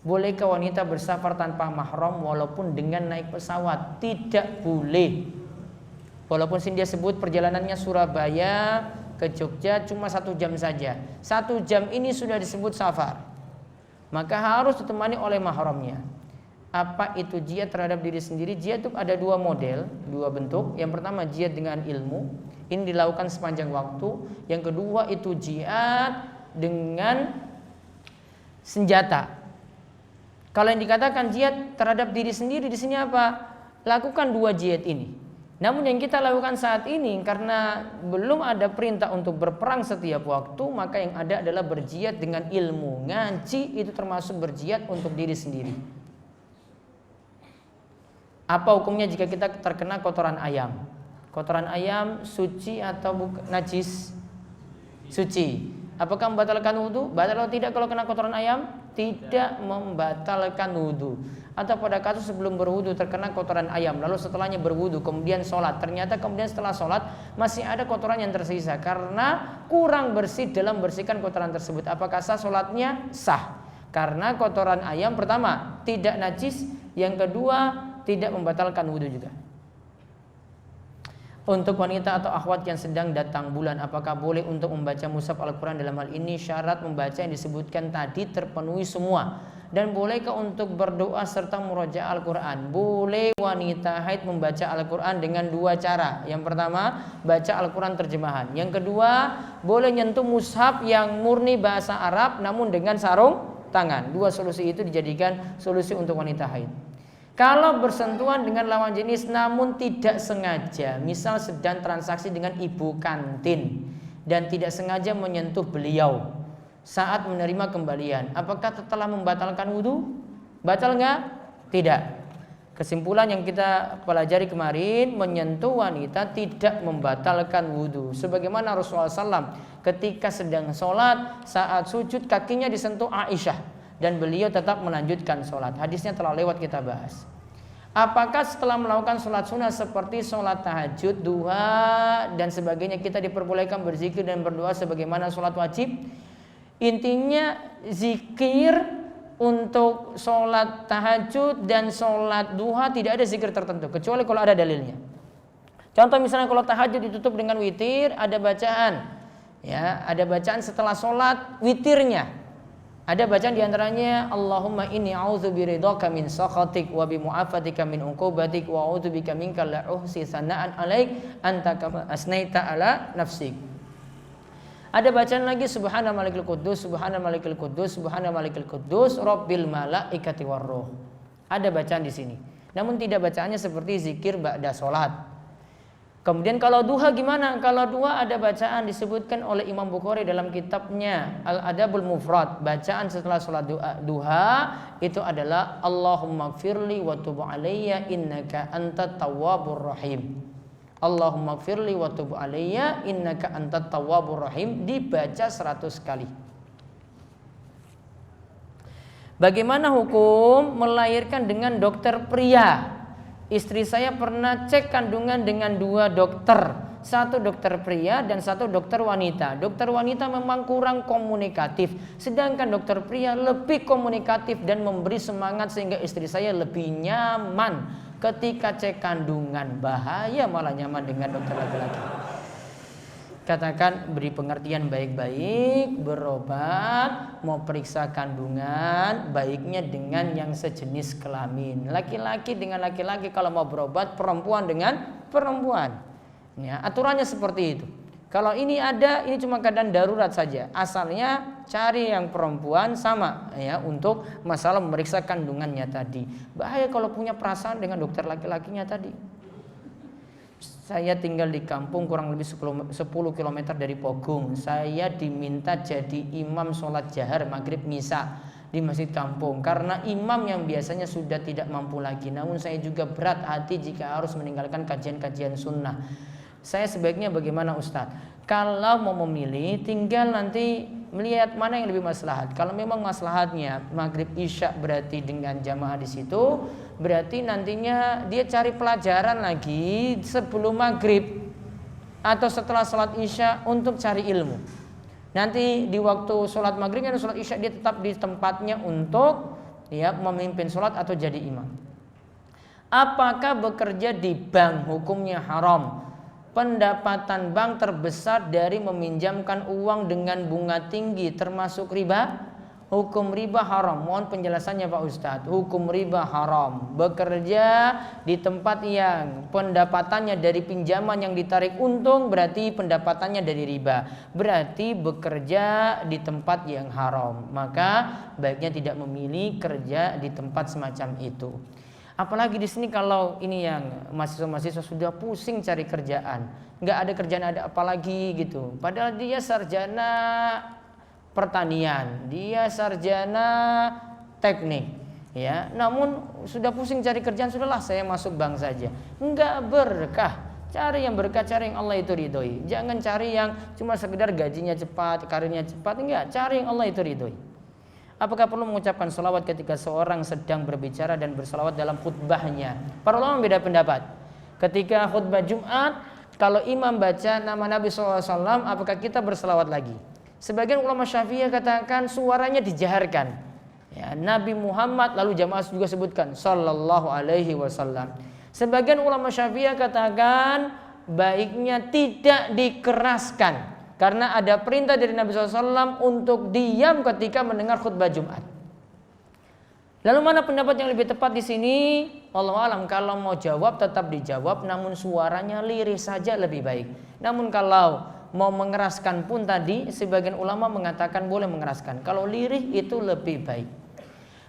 Boleh ke wanita bersafar tanpa mahram walaupun dengan naik pesawat? Tidak boleh. Walaupun dia sebut perjalanannya Surabaya ke Jogja cuma 1 jam saja, 1 jam ini sudah disebut safar, maka harus ditemani oleh mahramnya. Apa itu jihad terhadap diri sendiri? Jihad itu ada 2 model, 2 bentuk. Yang pertama jihad dengan ilmu, ini dilakukan sepanjang waktu. Yang kedua itu jihad dengan senjata. Kalau yang dikatakan jihad terhadap diri sendiri di sini apa? Lakukan 2 jihad ini. Namun yang kita lakukan saat ini karena belum ada perintah untuk berperang setiap waktu, maka yang ada adalah berjihad dengan ilmu. Ngaji itu termasuk berjihad untuk diri sendiri. Apa hukumnya jika kita terkena kotoran ayam? Kotoran ayam suci atau najis? Suci. Apakah membatalkan wudhu? Batal atau tidak kalau kena kotoran ayam? Tidak membatalkan wudhu. Atau pada kasus sebelum berwudhu terkena kotoran ayam, lalu setelahnya berwudhu kemudian sholat, ternyata kemudian setelah sholat masih ada kotoran yang tersisa karena kurang bersih dalam bersihkan kotoran tersebut. Apakah sah sholatnya? Sah. Karena kotoran ayam pertama tidak najis, yang kedua tidak membatalkan wudhu juga. Untuk wanita atau akhwat yang sedang datang bulan, apakah boleh untuk membaca mushaf Al-Quran? Dalam hal ini syarat membaca yang disebutkan tadi terpenuhi semua. Dan bolehkah untuk berdoa serta murojaah Al-Quran? Boleh wanita haid membaca Al-Quran dengan dua cara. Yang pertama, baca Al-Quran terjemahan. Yang kedua, boleh nyentuh mushaf yang murni bahasa Arab namun dengan sarung tangan. Dua solusi itu dijadikan solusi untuk wanita haid. Kalau bersentuhan dengan lawan jenis namun tidak sengaja, misal sedang transaksi dengan ibu kantin dan tidak sengaja menyentuh beliau saat menerima kembalian, apakah telah membatalkan wudhu? Batal nggak? Tidak. Kesimpulan yang kita pelajari kemarin, menyentuh wanita tidak membatalkan wudhu. Sebagaimana Rasulullah SAW ketika sedang sholat, saat sujud kakinya disentuh Aisyah dan beliau tetap melanjutkan sholat. Hadisnya telah lewat kita bahas. Apakah setelah melakukan sholat sunnah seperti sholat tahajud, duha dan sebagainya, kita diperbolehkan berzikir dan berdoa sebagaimana sholat wajib? Intinya zikir untuk sholat tahajud dan sholat duha tidak ada zikir tertentu kecuali kalau ada dalilnya. Contoh misalnya kalau tahajud ditutup dengan witir, ada bacaan, ya, ada bacaan setelah sholat witirnya. Ada bacaan diantaranya Allahumma inni a'udzu biridhaka min sakhatik wa bi mu'afatika min uqubatik wa a'udzu bika minka la uhsi sana'an 'alaik anta kama asnaita 'ala nafsik. Ada bacaan lagi subhana malikil quddus subhana malikil quddus subhana malikil quddus rabbil malaikati warruh. Ada bacaan di sini. Namun tidak bacaannya seperti zikir ba'da salat. Kemudian kalau duha gimana? Kalau duha ada bacaan disebutkan oleh Imam Bukhari dalam kitabnya Al-Adabul Mufrad. Bacaan setelah sholat duha itu adalah Allahumma gfirli wa tub alayya innaka antat tawwabur rahim. Allahumma gfirli wa tub alayya innaka antat tawwabur rahim, dibaca 100 kali. Bagaimana hukum melahirkan dengan dokter pria? Istri saya pernah cek kandungan dengan dua dokter, satu dokter pria dan satu dokter wanita. Dokter wanita memang kurang komunikatif, sedangkan dokter pria lebih komunikatif dan memberi semangat sehingga istri saya lebih nyaman ketika cek kandungan. Bahaya malah nyaman dengan dokter laki-laki. Katakan beri pengertian baik-baik, berobat, mau periksa kandungan, baiknya dengan yang sejenis kelamin. Laki-laki dengan laki-laki kalau mau berobat, perempuan dengan perempuan. Ya, aturannya seperti itu. Kalau ini ada, ini cuma keadaan darurat saja. Asalnya cari yang perempuan sama ya untuk masalah memeriksa kandungannya tadi. Bahaya kalau punya perasaan dengan dokter laki-lakinya tadi. Saya tinggal di kampung kurang lebih 10 km dari Pogung. Saya diminta jadi imam sholat jahar maghrib misa di masjid kampung. Karena imam yang biasanya sudah tidak mampu lagi. Namun saya juga berat hati jika harus meninggalkan kajian-kajian sunnah. Saya sebaiknya bagaimana Ustadz? Kalau mau memilih tinggal nanti melihat mana yang lebih maslahat. Kalau memang maslahatnya maghrib isya berarti dengan jamaah di situ, berarti nantinya dia cari pelajaran lagi sebelum maghrib atau setelah sholat isya untuk cari ilmu. Nanti di waktu sholat maghrib dan sholat isya dia tetap di tempatnya untuk ya memimpin sholat atau jadi imam. Apakah bekerja di bank hukumnya haram? Pendapatan bank terbesar dari meminjamkan uang dengan bunga tinggi termasuk riba? Hukum riba haram. Mohon penjelasannya Pak Ustadz. Hukum riba haram. Bekerja di tempat yang pendapatannya dari pinjaman yang ditarik untung berarti pendapatannya dari riba. Berarti bekerja di tempat yang haram. Maka baiknya tidak memilih kerja di tempat semacam itu. Apalagi di sini kalau ini yang mahasiswa-mahasiswa sudah pusing cari kerjaan, nggak ada kerjaan, ada apa lagi gitu. Padahal dia sarjana pertanian, dia sarjana teknik, ya. Namun sudah pusing cari kerjaan, sudahlah saya masuk bank saja. Nggak berkah. Cari yang berkah, cari yang Allah itu ridhoi. Jangan cari yang cuma sekedar gajinya cepat, karirnya cepat. Enggak, cari yang Allah itu ridhoi. Apakah perlu mengucapkan salawat ketika seorang sedang berbicara dan bersalawat dalam khutbahnya? Para ulama beda pendapat. Ketika khutbah Jumat, kalau imam baca nama Nabi SAW, apakah kita bersalawat lagi? Sebagian ulama Syafi'iyah katakan suaranya dijaharkan. Ya, Nabi Muhammad, lalu jamaah juga sebutkan Sallallahu Alaihi Wasallam. Sebagian ulama Syafi'iyah katakan baiknya tidak dikeraskan, karena ada perintah dari Nabi SAW untuk diam ketika mendengar khutbah Jumat. Lalu mana pendapat yang lebih tepat di sini? Wallahu alam, kalau mau jawab tetap dijawab, namun suaranya lirih saja lebih baik. Namun kalau mau mengeraskan pun tadi sebagian ulama mengatakan boleh mengeraskan. Kalau lirih itu lebih baik.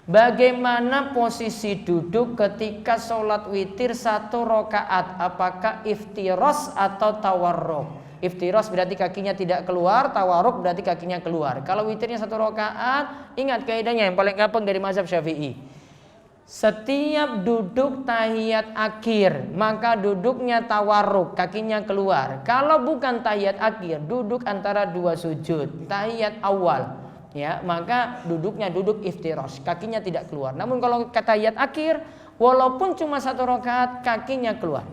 Bagaimana posisi duduk ketika sholat witir 1 rakaat? Apakah iftiros atau tawarruk? Iftiros berarti kakinya tidak keluar, tawarruk berarti kakinya keluar. Kalau witirnya 1 rakaat, ingat kaidahnya yang paling gampang dari mazhab Syafi'i. Setiap duduk tahiyat akhir, maka duduknya tawarruk, kakinya keluar. Kalau bukan tahiyat akhir, duduk antara 2 sujud, tahiyat awal, ya, maka duduknya duduk iftirosh, kakinya tidak keluar. Namun kalau tahiyat akhir, walaupun cuma 1 rakaat, kakinya keluar.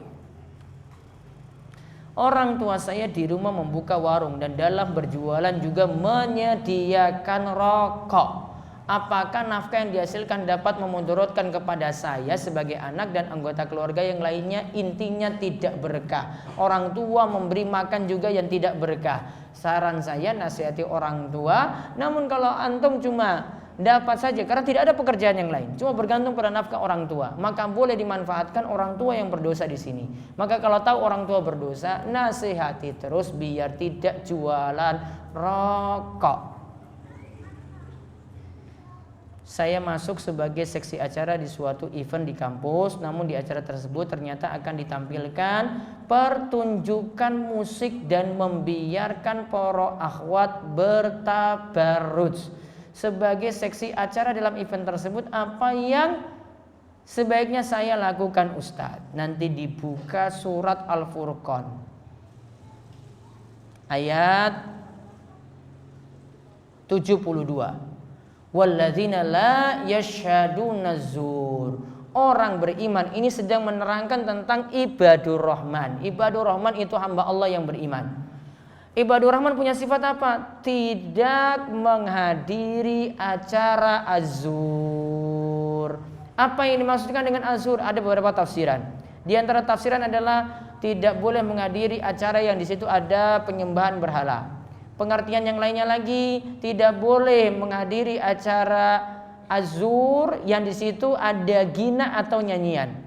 Orang tua saya di rumah membuka warung dan dalam berjualan juga menyediakan rokok. Apakah nafkah yang dihasilkan dapat memudaratkan kepada saya sebagai anak dan anggota keluarga yang lainnya? Intinya tidak berkah. Orang tua memberi makan juga yang tidak berkah. Saran saya nasihati orang tua. Namun kalau antum cuma dapat saja karena tidak ada pekerjaan yang lain, cuma bergantung pada nafkah orang tua, maka boleh dimanfaatkan orang tua yang berdosa di sini. Maka kalau tahu orang tua berdosa, nasihati terus biar tidak jualan rokok. Saya masuk sebagai seksi acara di suatu event di kampus, namun di acara tersebut ternyata akan ditampilkan pertunjukan musik dan membiarkan para akhwat bertabarruj. Sebagai seksi acara dalam event tersebut, apa yang sebaiknya saya lakukan Ustadz? Nanti dibuka surat Al-Furqan ayat 72. Walladzina la yashhaduna zur. Orang beriman ini sedang menerangkan tentang ibadur rahman. Ibadur rahman itu hamba Allah yang beriman. Ibadur rahman punya sifat apa? Tidak menghadiri acara azur. Apa yang dimaksudkan dengan azur? Ada beberapa tafsiran. Di antara tafsiran adalah tidak boleh menghadiri acara yang di situ ada penyembahan berhala. Pengertian yang lainnya lagi, tidak boleh menghadiri acara azur yang di situ ada gina atau nyanyian.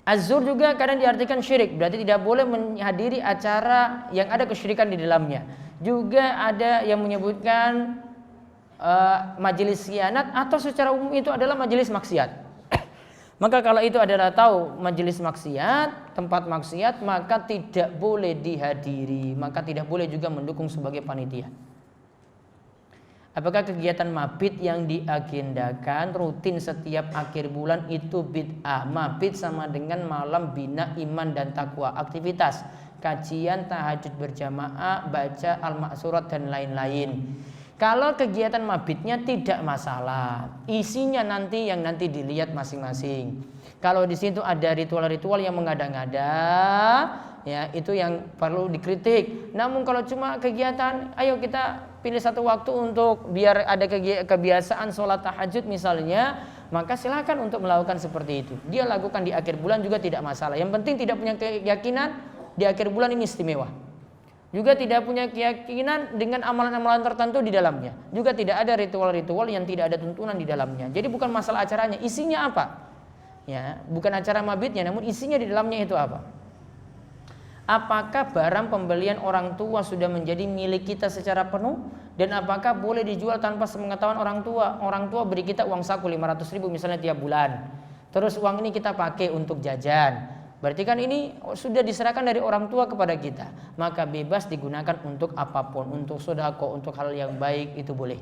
Azur juga kadang diartikan syirik, berarti tidak boleh menghadiri acara yang ada kesyirikan di dalamnya. Juga ada yang menyebutkan majelis khianat atau secara umum itu adalah majelis maksiat. Maka kalau itu adalah tahu majelis maksiat, tempat maksiat, maka tidak boleh dihadiri, maka tidak boleh juga mendukung sebagai panitia. Apakah kegiatan mabit yang diagendakan rutin setiap akhir bulan itu bid'ah? Mabit sama dengan malam bina iman dan takwa, aktivitas kajian, tahajud berjamaah, baca al-maksurat dan lain-lain. Kalau kegiatan mabitnya tidak masalah, isinya nanti yang nanti dilihat masing-masing. Kalau di situ ada ritual-ritual yang mengada-ngada, ya itu yang perlu dikritik. Namun kalau cuma kegiatan, ayo kita pilih satu waktu untuk biar ada kebiasaan sholat tahajud misalnya, maka silakan untuk melakukan seperti itu. Dia lakukan di akhir bulan juga tidak masalah. Yang penting tidak punya keyakinan di akhir bulan ini istimewa. Juga tidak punya keyakinan dengan amalan-amalan tertentu di dalamnya. Juga tidak ada ritual-ritual yang tidak ada tuntunan di dalamnya. Jadi bukan masalah acaranya, isinya apa? Ya, bukan acara mabitnya, namun isinya di dalamnya itu apa? Apakah barang pembelian orang tua sudah menjadi milik kita secara penuh? Dan apakah boleh dijual tanpa sepengetahuan orang tua? Orang tua beri kita uang saku 500.000 misalnya tiap bulan. Terus uang ini kita pakai untuk jajan. Berarti kan ini sudah diserahkan dari orang tua kepada kita. Maka bebas digunakan untuk apapun. Untuk sedekah, untuk hal yang baik itu boleh.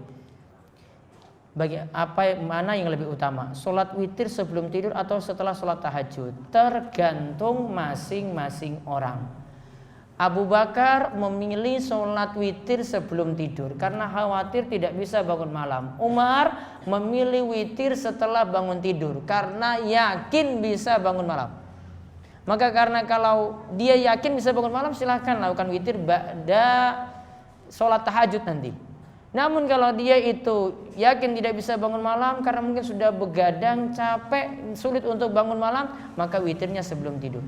Mana yang lebih utama? Sholat witir sebelum tidur atau setelah sholat tahajud? Tergantung masing-masing orang. Abu Bakar memilih sholat witir sebelum tidur karena khawatir tidak bisa bangun malam. Umar memilih witir setelah bangun tidur karena yakin bisa bangun malam. Maka karena kalau dia yakin bisa bangun malam, silahkan lakukan witir ba'da sholat tahajud nanti. Namun kalau dia itu yakin tidak bisa bangun malam karena mungkin sudah begadang, capek, sulit untuk bangun malam, maka witirnya sebelum tidur.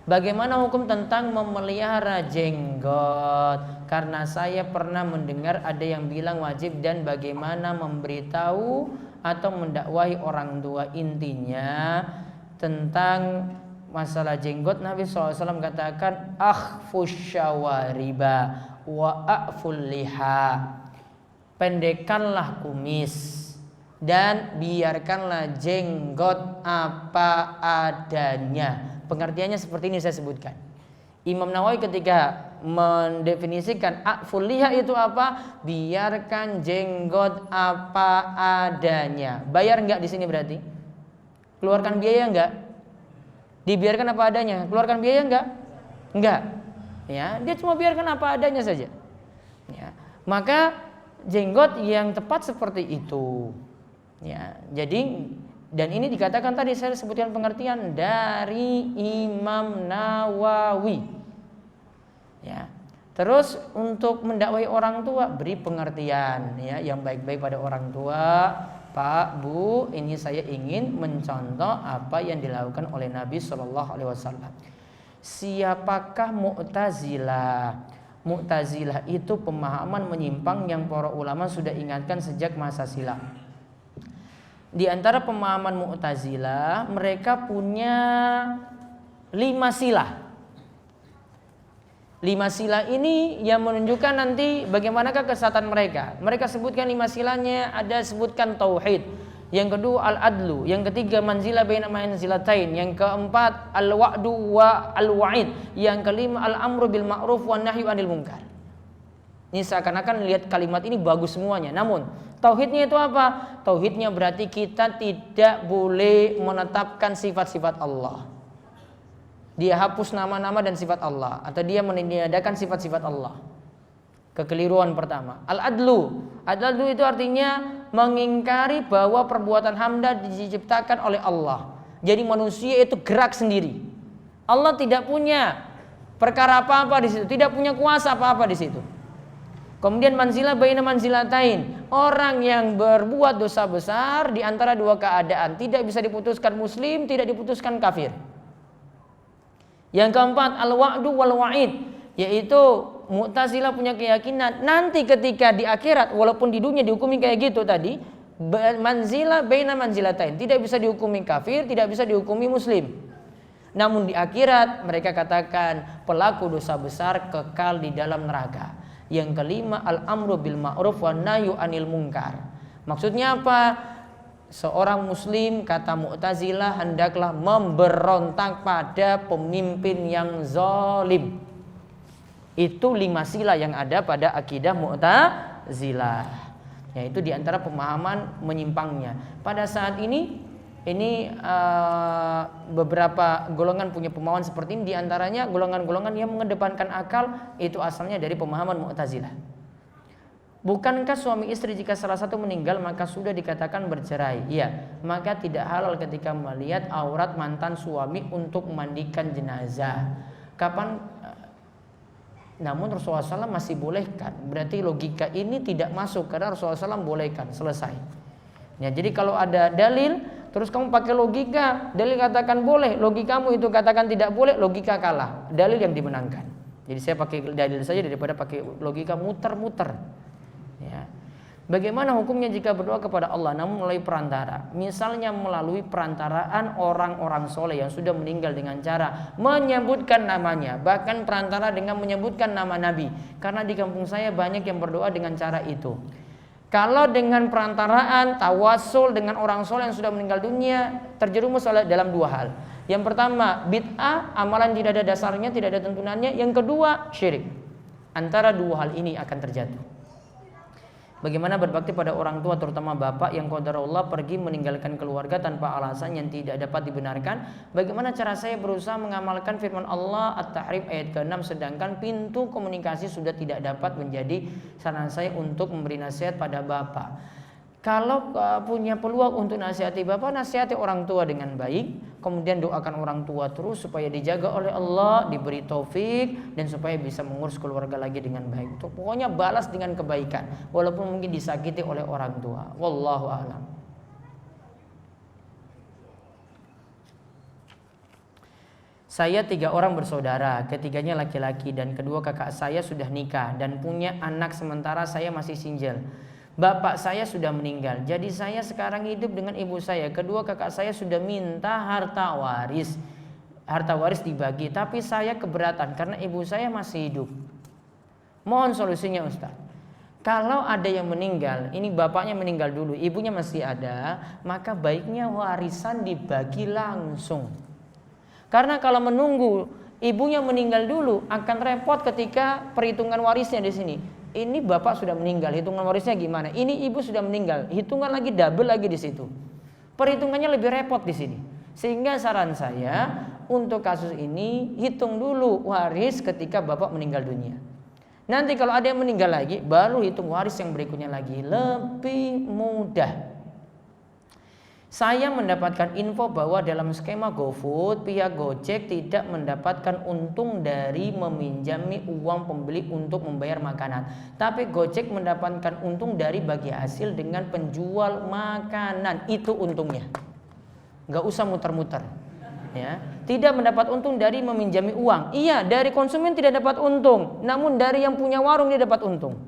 Bagaimana hukum tentang memelihara jenggot? Karena saya pernah mendengar ada yang bilang wajib, dan bagaimana memberitahu atau mendakwahi orang tua. Intinya tentang masalah jenggot, Nabi SAW katakan akhfus syawariba wa a'ful liha. Pendekkanlah kumis dan biarkanlah jenggot apa adanya. Pengertiannya seperti ini saya sebutkan. Imam Nawawi ketika mendefinisikan a'ful liha itu apa? Biarkan jenggot apa adanya. Bayar enggak di sini berarti? Keluarkan biaya enggak? Dibiarkan apa adanya. Keluarkan biaya enggak? Enggak. Ya, dia cuma biarkan apa adanya saja. Ya. Maka jenggot yang tepat seperti itu. Ya, jadi dan ini dikatakan tadi saya sebutkan pengertian dari Imam Nawawi. Ya. Terus untuk mendakwahi orang tua, beri pengertian ya yang baik-baik pada orang tua. Pak, Bu, ini saya ingin mencontoh apa yang dilakukan oleh Nabi Shallallahu Alaihi Wasallam. Siapakah Mu'tazilah? Mu'tazilah itu pemahaman menyimpang yang para ulama sudah ingatkan sejak masa silam. Di antara pemahaman Mu'tazilah, mereka punya 5 sila. 5 sila ini yang menunjukkan nanti bagaimanakah kesesatan mereka. Mereka sebutkan 5 silanya, ada sebutkan tauhid. Yang kedua al-adlu, yang ketiga manzilah baina manzilatain, yang keempat al-wa'du wa al-wa'id, yang kelima al-amru bil ma'ruf wan nahyu 'anil munkar. Ini seakan-akan lihat kalimat ini bagus semuanya. Namun tauhidnya itu apa? Tauhidnya berarti kita tidak boleh menetapkan sifat-sifat Allah. Dia hapus nama-nama dan sifat Allah, atau dia meniadakan sifat-sifat Allah. Kekeliruan pertama. Al-adlu. Al-adlu itu artinya mengingkari bahwa perbuatan hamba diciptakan oleh Allah. Jadi manusia itu gerak sendiri. Allah tidak punya perkara apa-apa di situ, tidak punya kuasa apa-apa di situ. Kemudian manzilah baina manzilatain, orang yang berbuat dosa besar di antara dua keadaan, tidak bisa diputuskan muslim, tidak diputuskan kafir. Yang keempat al-wa'du wal wa'id, yaitu Mu'tazilah punya keyakinan nanti ketika di akhirat, walaupun di dunia dihukumi kayak gitu tadi, manzilah baina manzilatain, tidak bisa dihukumi kafir, tidak bisa dihukumi muslim. Namun di akhirat mereka katakan pelaku dosa besar kekal di dalam neraka. Yang kelima al-amru bil ma'ruf wan nahyu 'anil munkar. Maksudnya apa? Seorang muslim, kata Mu'tazilah, hendaklah memberontak pada pemimpin yang zalim. Itu 5 sila yang ada pada akidah Mu'tazilah. Yaitu diantara pemahaman menyimpangnya. Pada saat ini beberapa golongan punya pemahaman seperti ini. Diantaranya golongan-golongan yang mengedepankan akal, itu asalnya dari pemahaman Mu'tazilah. Bukankah suami istri jika salah satu meninggal maka sudah dikatakan bercerai? Iya, maka tidak halal ketika melihat aurat mantan suami untuk memandikan jenazah. Namun Rasulullah SAW masih bolehkan. Berarti logika ini tidak masuk karena Rasulullah SAW bolehkan, selesai. Ya, jadi kalau ada dalil terus kamu pakai logika, dalil katakan boleh, logikamu itu katakan tidak boleh, logika kalah, dalil yang dimenangkan. Jadi saya pakai dalil saja daripada pakai logika muter-muter. Ya. Bagaimana hukumnya jika berdoa kepada Allah namun melalui perantara? Misalnya melalui perantaraan orang-orang soleh yang sudah meninggal dengan cara menyebutkan namanya, bahkan perantara dengan menyebutkan nama Nabi. Karena di kampung saya banyak yang berdoa dengan cara itu. Kalau dengan perantaraan tawasul dengan orang soleh yang sudah meninggal dunia, terjerumus dalam 2 hal. Yang pertama bid'ah, amalan tidak ada dasarnya, tidak ada tuntunannya. Yang kedua syirik. Antara 2 hal ini akan terjatuh. Bagaimana berbakti pada orang tua, terutama bapak yang qadarullah pergi meninggalkan keluarga tanpa alasan yang tidak dapat dibenarkan? Bagaimana cara saya berusaha mengamalkan firman Allah At-Tahrim ayat ke-6 sedangkan pintu komunikasi sudah tidak dapat menjadi saran saya untuk memberi nasihat pada bapak? Kalau punya peluang untuk nasihati bapak, nasihati orang tua dengan baik. Kemudian doakan orang tua terus supaya dijaga oleh Allah, diberi taufik, dan supaya bisa mengurus keluarga lagi dengan baik. Pokoknya balas dengan kebaikan, walaupun mungkin disakiti oleh orang tua. Wallahu a'lam. Saya 3 orang bersaudara, ketiganya laki-laki dan kedua kakak saya sudah nikah dan punya anak sementara saya masih single. Bapak saya sudah meninggal, jadi saya sekarang hidup dengan ibu saya. Kedua kakak saya sudah minta harta waris dibagi, tapi saya keberatan karena ibu saya masih hidup. Mohon solusinya Ustaz. Kalau ada yang meninggal, ini bapaknya meninggal dulu, ibunya masih ada, maka baiknya warisan dibagi langsung. Karena kalau menunggu ibunya meninggal dulu akan repot ketika perhitungan warisnya di sini. Ini bapak sudah meninggal, hitungan warisnya gimana? Ini ibu sudah meninggal, hitungan lagi double lagi di situ. Perhitungannya lebih repot di sini. Sehingga saran saya untuk kasus ini hitung dulu waris ketika bapak meninggal dunia. Nanti kalau ada yang meninggal lagi, baru hitung waris yang berikutnya lagi, lebih mudah. Saya mendapatkan info bahwa dalam skema GoFood, pihak Gojek tidak mendapatkan untung dari meminjami uang pembeli untuk membayar makanan. Tapi Gojek mendapatkan untung dari bagi hasil dengan penjual makanan. Itu untungnya. Nggak usah muter-muter. Ya. Tidak mendapat untung dari meminjami uang. Iya, dari konsumen tidak dapat untung. Namun dari yang punya warung dia dapat untung.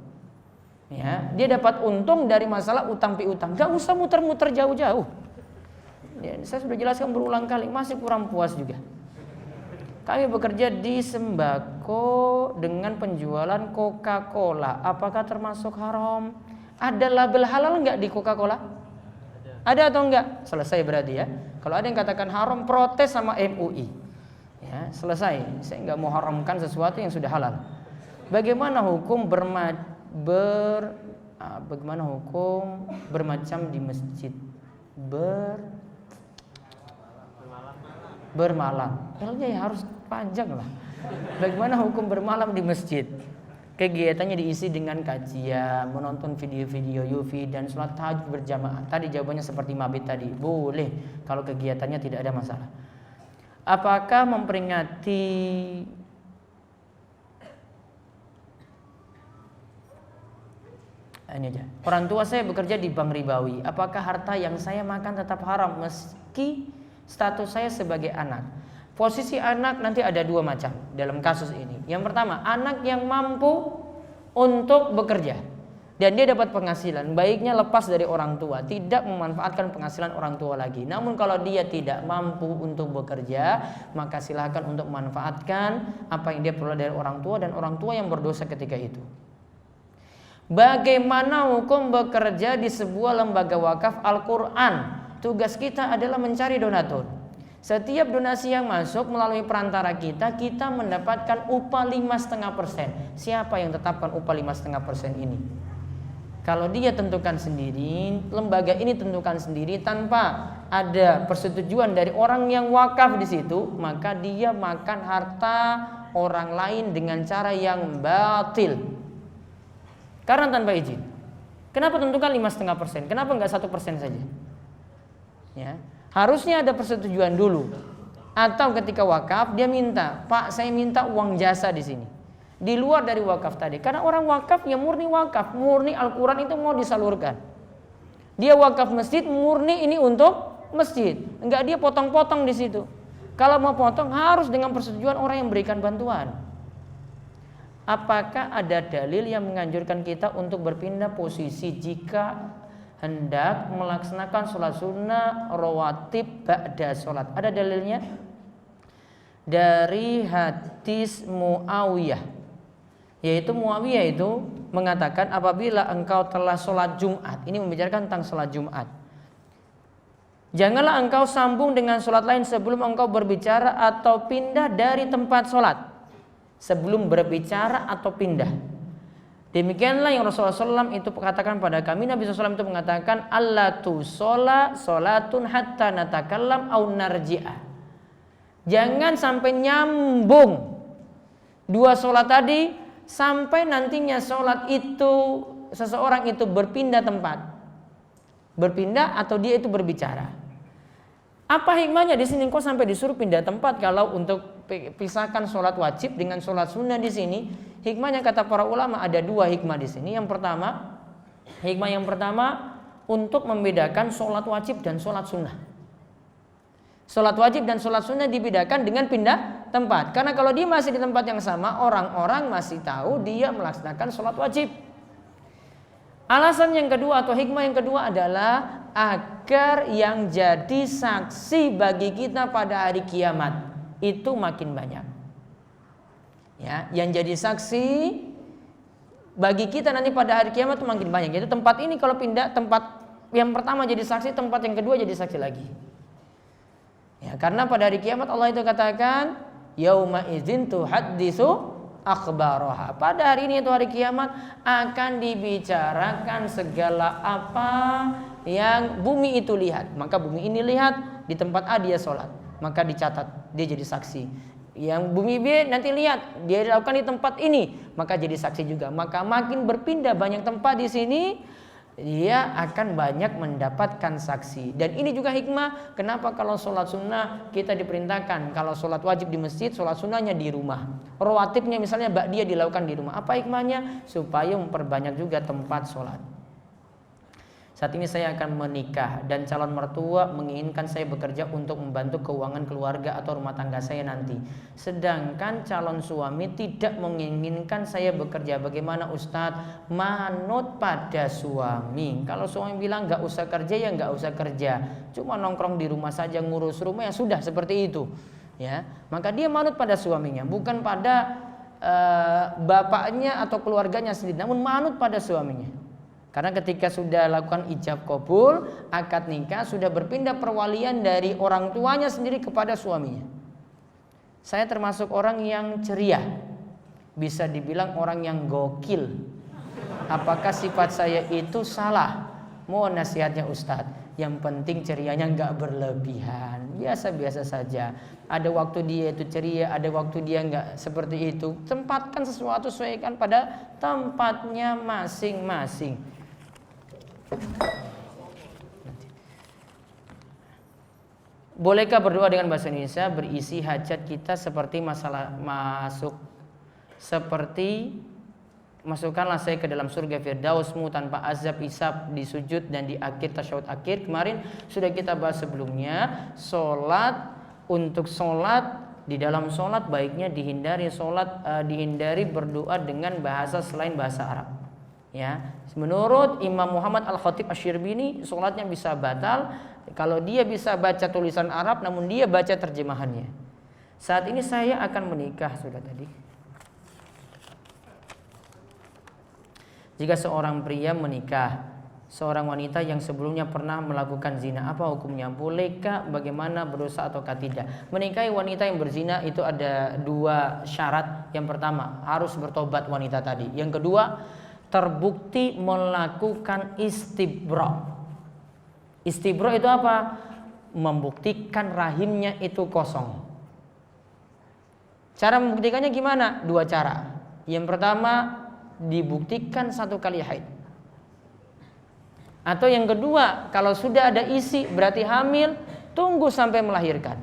Ya, dia dapat untung dari masalah utang piutang. Nggak usah muter-muter jauh-jauh. Ya, saya sudah jelaskan berulang kali, masih kurang puas juga. Kami bekerja di sembako dengan penjualan Coca-Cola. Apakah termasuk haram? Ada label halal nggak di Coca-Cola? Ada atau enggak? Selesai berarti ya. Kalau ada yang katakan haram, protes sama MUI. Ya, selesai. Saya nggak mau haramkan sesuatu yang sudah halal. Bagaimana hukum bermacam di masjid? Bermalam. L-nya ya harus panjang lah. Bagaimana hukum bermalam di masjid? Kegiatannya diisi dengan kajian, menonton video-video Yufi dan sholat tahajud berjamaah. Tadi jawabannya seperti mabit tadi. Boleh kalau kegiatannya tidak ada masalah. Apakah memperingati ini aja. Orang tua saya bekerja di bank ribawi. Apakah harta yang saya makan tetap haram meski status saya sebagai anak? Posisi anak nanti ada 2 macam dalam kasus ini. Yang pertama, anak yang mampu untuk bekerja dan dia dapat penghasilan, baiknya lepas dari orang tua, tidak memanfaatkan penghasilan orang tua lagi. Namun kalau dia tidak mampu untuk bekerja, maka silakan untuk memanfaatkan apa yang dia peroleh dari orang tua dan orang tua yang berdosa ketika itu. Bagaimana hukum bekerja di sebuah lembaga wakaf Al-Quran? Tugas kita adalah mencari donatur. Setiap donasi yang masuk melalui perantara kita mendapatkan upah 5,5%. Siapa yang tetapkan upah 5,5% ini? Kalau dia tentukan sendiri, lembaga ini tentukan sendiri tanpa ada persetujuan dari orang yang wakaf di situ, maka dia makan harta orang lain dengan cara yang batil. Karena tanpa izin. Kenapa tentukan 5,5%? Kenapa enggak 1% saja? Ya, harusnya ada persetujuan dulu. Atau ketika wakaf dia minta, Pak, saya minta uang jasa di sini. Di luar dari wakaf tadi. Karena orang wakaf ya murni wakaf, murni Al-Quran itu mau disalurkan. Dia wakaf masjid murni ini untuk masjid. Enggak dia potong-potong di situ. Kalau mau potong harus dengan persetujuan orang yang berikan bantuan. Apakah ada dalil yang menganjurkan kita untuk berpindah posisi jika hendak melaksanakan sholat sunnah rawatib ba'da sholat? Ada dalilnya? Dari hadis Muawiyah, yaitu Muawiyah itu mengatakan apabila engkau telah sholat Jumat, ini membicarakan tentang sholat Jumat, janganlah engkau sambung dengan sholat lain sebelum engkau berbicara atau pindah dari tempat sholat. Sebelum berbicara atau pindah. Demikianlah yang Rasulullah SAW itu katakan pada kami. Nabi SAW itu mengatakan, Allatu sholatun hatta natakallam au narji'ah. Jangan sampai nyambung 2 sholat tadi sampai nantinya sholat itu seseorang itu berpindah tempat, berpindah atau dia itu berbicara. Apa hikmahnya di sini kok sampai disuruh pindah tempat kalau untuk pisahkan sholat wajib dengan sholat sunnah di sini? Hikmahnya kata para ulama ada 2 hikmah di sini. Hikmah yang pertama untuk membedakan sholat wajib dan sholat sunnah. Sholat wajib dan sholat sunnah dibedakan dengan pindah tempat. Karena kalau dia masih di tempat yang sama, orang-orang masih tahu dia melaksanakan sholat wajib. Alasan yang kedua atau hikmah yang kedua adalah agar yang jadi saksi bagi kita pada hari kiamat itu makin banyak. Ya, yang jadi saksi bagi kita nanti pada hari kiamat itu makin banyak. Jadi tempat ini kalau pindah, tempat yang pertama jadi saksi, tempat yang kedua jadi saksi lagi. Ya, karena pada hari kiamat Allah itu katakan yauma idzin tuhaddisu akhbaraha. Pada hari ini itu hari kiamat akan dibicarakan segala apa yang bumi itu lihat. Maka bumi ini lihat di tempat A dia sholat, maka dicatat dia jadi saksi. Yang bumi B nanti lihat dia dilakukan di tempat ini, maka jadi saksi juga. Maka makin berpindah banyak tempat di sini, dia akan banyak mendapatkan saksi. Dan ini juga hikmah kenapa kalau sholat sunnah kita diperintahkan, kalau sholat wajib di masjid, sholat sunnahnya di rumah. Rawatibnya misalnya ba'diyah dilakukan di rumah. Apa hikmahnya? Supaya memperbanyak juga tempat sholat. Saat ini saya akan menikah dan calon mertua menginginkan saya bekerja untuk membantu keuangan keluarga atau rumah tangga saya nanti. Sedangkan calon suami tidak menginginkan saya bekerja. Bagaimana Ustadz? Manut pada suami. Kalau suami bilang gak usah kerja ya gak usah kerja. Cuma nongkrong di rumah saja ngurus rumah ya sudah seperti itu. Ya, maka dia manut pada suaminya, bukan pada bapaknya atau keluarganya sendiri, namun manut pada suaminya. Karena ketika sudah lakukan ijab kabul, akad nikah, sudah berpindah perwalian dari orang tuanya sendiri kepada suaminya. Saya termasuk orang yang ceria, bisa dibilang orang yang gokil. Apakah sifat saya itu salah? Mohon nasihatnya Ustadz. Yang penting cerianya nggak berlebihan, biasa-biasa saja. Ada waktu dia itu ceria, ada waktu dia nggak seperti itu. Tempatkan sesuatu sesuaikan pada tempatnya masing-masing. Bolehkah berdoa dengan bahasa Indonesia berisi hajat kita seperti masukkanlah saya ke dalam surga Firdausmu tanpa azab hisab di sujud dan di akhir tasyahud akhir. Kemarin sudah kita bahas sebelumnya, untuk sholat di dalam sholat baiknya dihindari berdoa dengan bahasa selain bahasa Arab. Ya, menurut Imam Muhammad Al-Khatib Asy-Syirbini sholatnya bisa batal kalau dia bisa baca tulisan Arab namun dia baca terjemahannya. Saat ini saya akan menikah sudah tadi. Jika seorang pria menikah seorang wanita yang sebelumnya pernah melakukan zina, apa hukumnya? Bolehkah? Bagaimana? Berdosa ataukah tidak? Menikahi wanita yang berzina itu ada dua syarat. Yang pertama harus bertobat wanita tadi. Yang kedua terbukti melakukan istibra. Istibra itu apa? Membuktikan rahimnya itu kosong. Cara membuktikannya gimana? Dua cara. Yang pertama dibuktikan 1 kali haid. Atau yang kedua, kalau sudah ada isi berarti hamil, tunggu sampai melahirkan,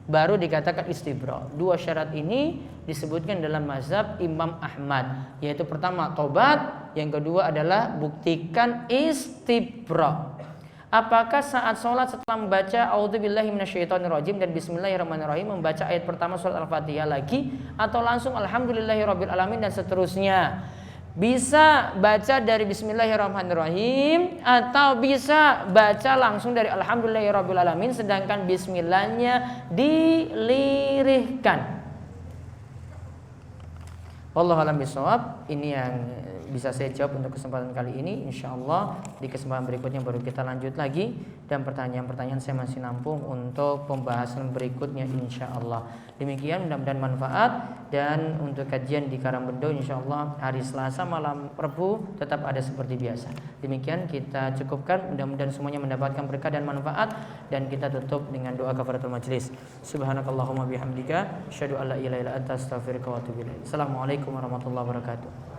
baru dikatakan istibra. Dua syarat ini disebutkan dalam mazhab Imam Ahmad, yaitu pertama tobat, yang kedua adalah buktikan istibra. Apakah saat sholat setelah membaca a'udzubillahi minasyaitonirrajim dan bismillahirrahmanirrahim membaca ayat pertama surat Al-Fatihah lagi, atau langsung alhamdulillahirabbil alamin dan seterusnya? Bisa baca dari bismillahirrahmanirrahim atau bisa baca langsung dari alhamdulillahirabbil alamin sedangkan bismillahnya dilirihkan. Wallahu a'lam bishawab. Ini yang bisa saya jawab untuk kesempatan kali ini. InsyaAllah di kesempatan berikutnya baru kita lanjut lagi, dan pertanyaan-pertanyaan saya masih nampung untuk pembahasan berikutnya insyaallah. Demikian, mudah-mudahan manfaat. Dan untuk kajian di Karangbedo insyaallah hari Selasa malam Rabu tetap ada seperti biasa. Demikian kita cukupkan, mudah-mudahan semuanya mendapatkan berkah dan manfaat, dan kita tutup dengan doa kafaratul majelis. Subhanakallahumma bihamdika asyhadu an la ilaha illa anta astaghfiruka wa atubu ilaik. Assalamualaikum warahmatullahi wabarakatuh.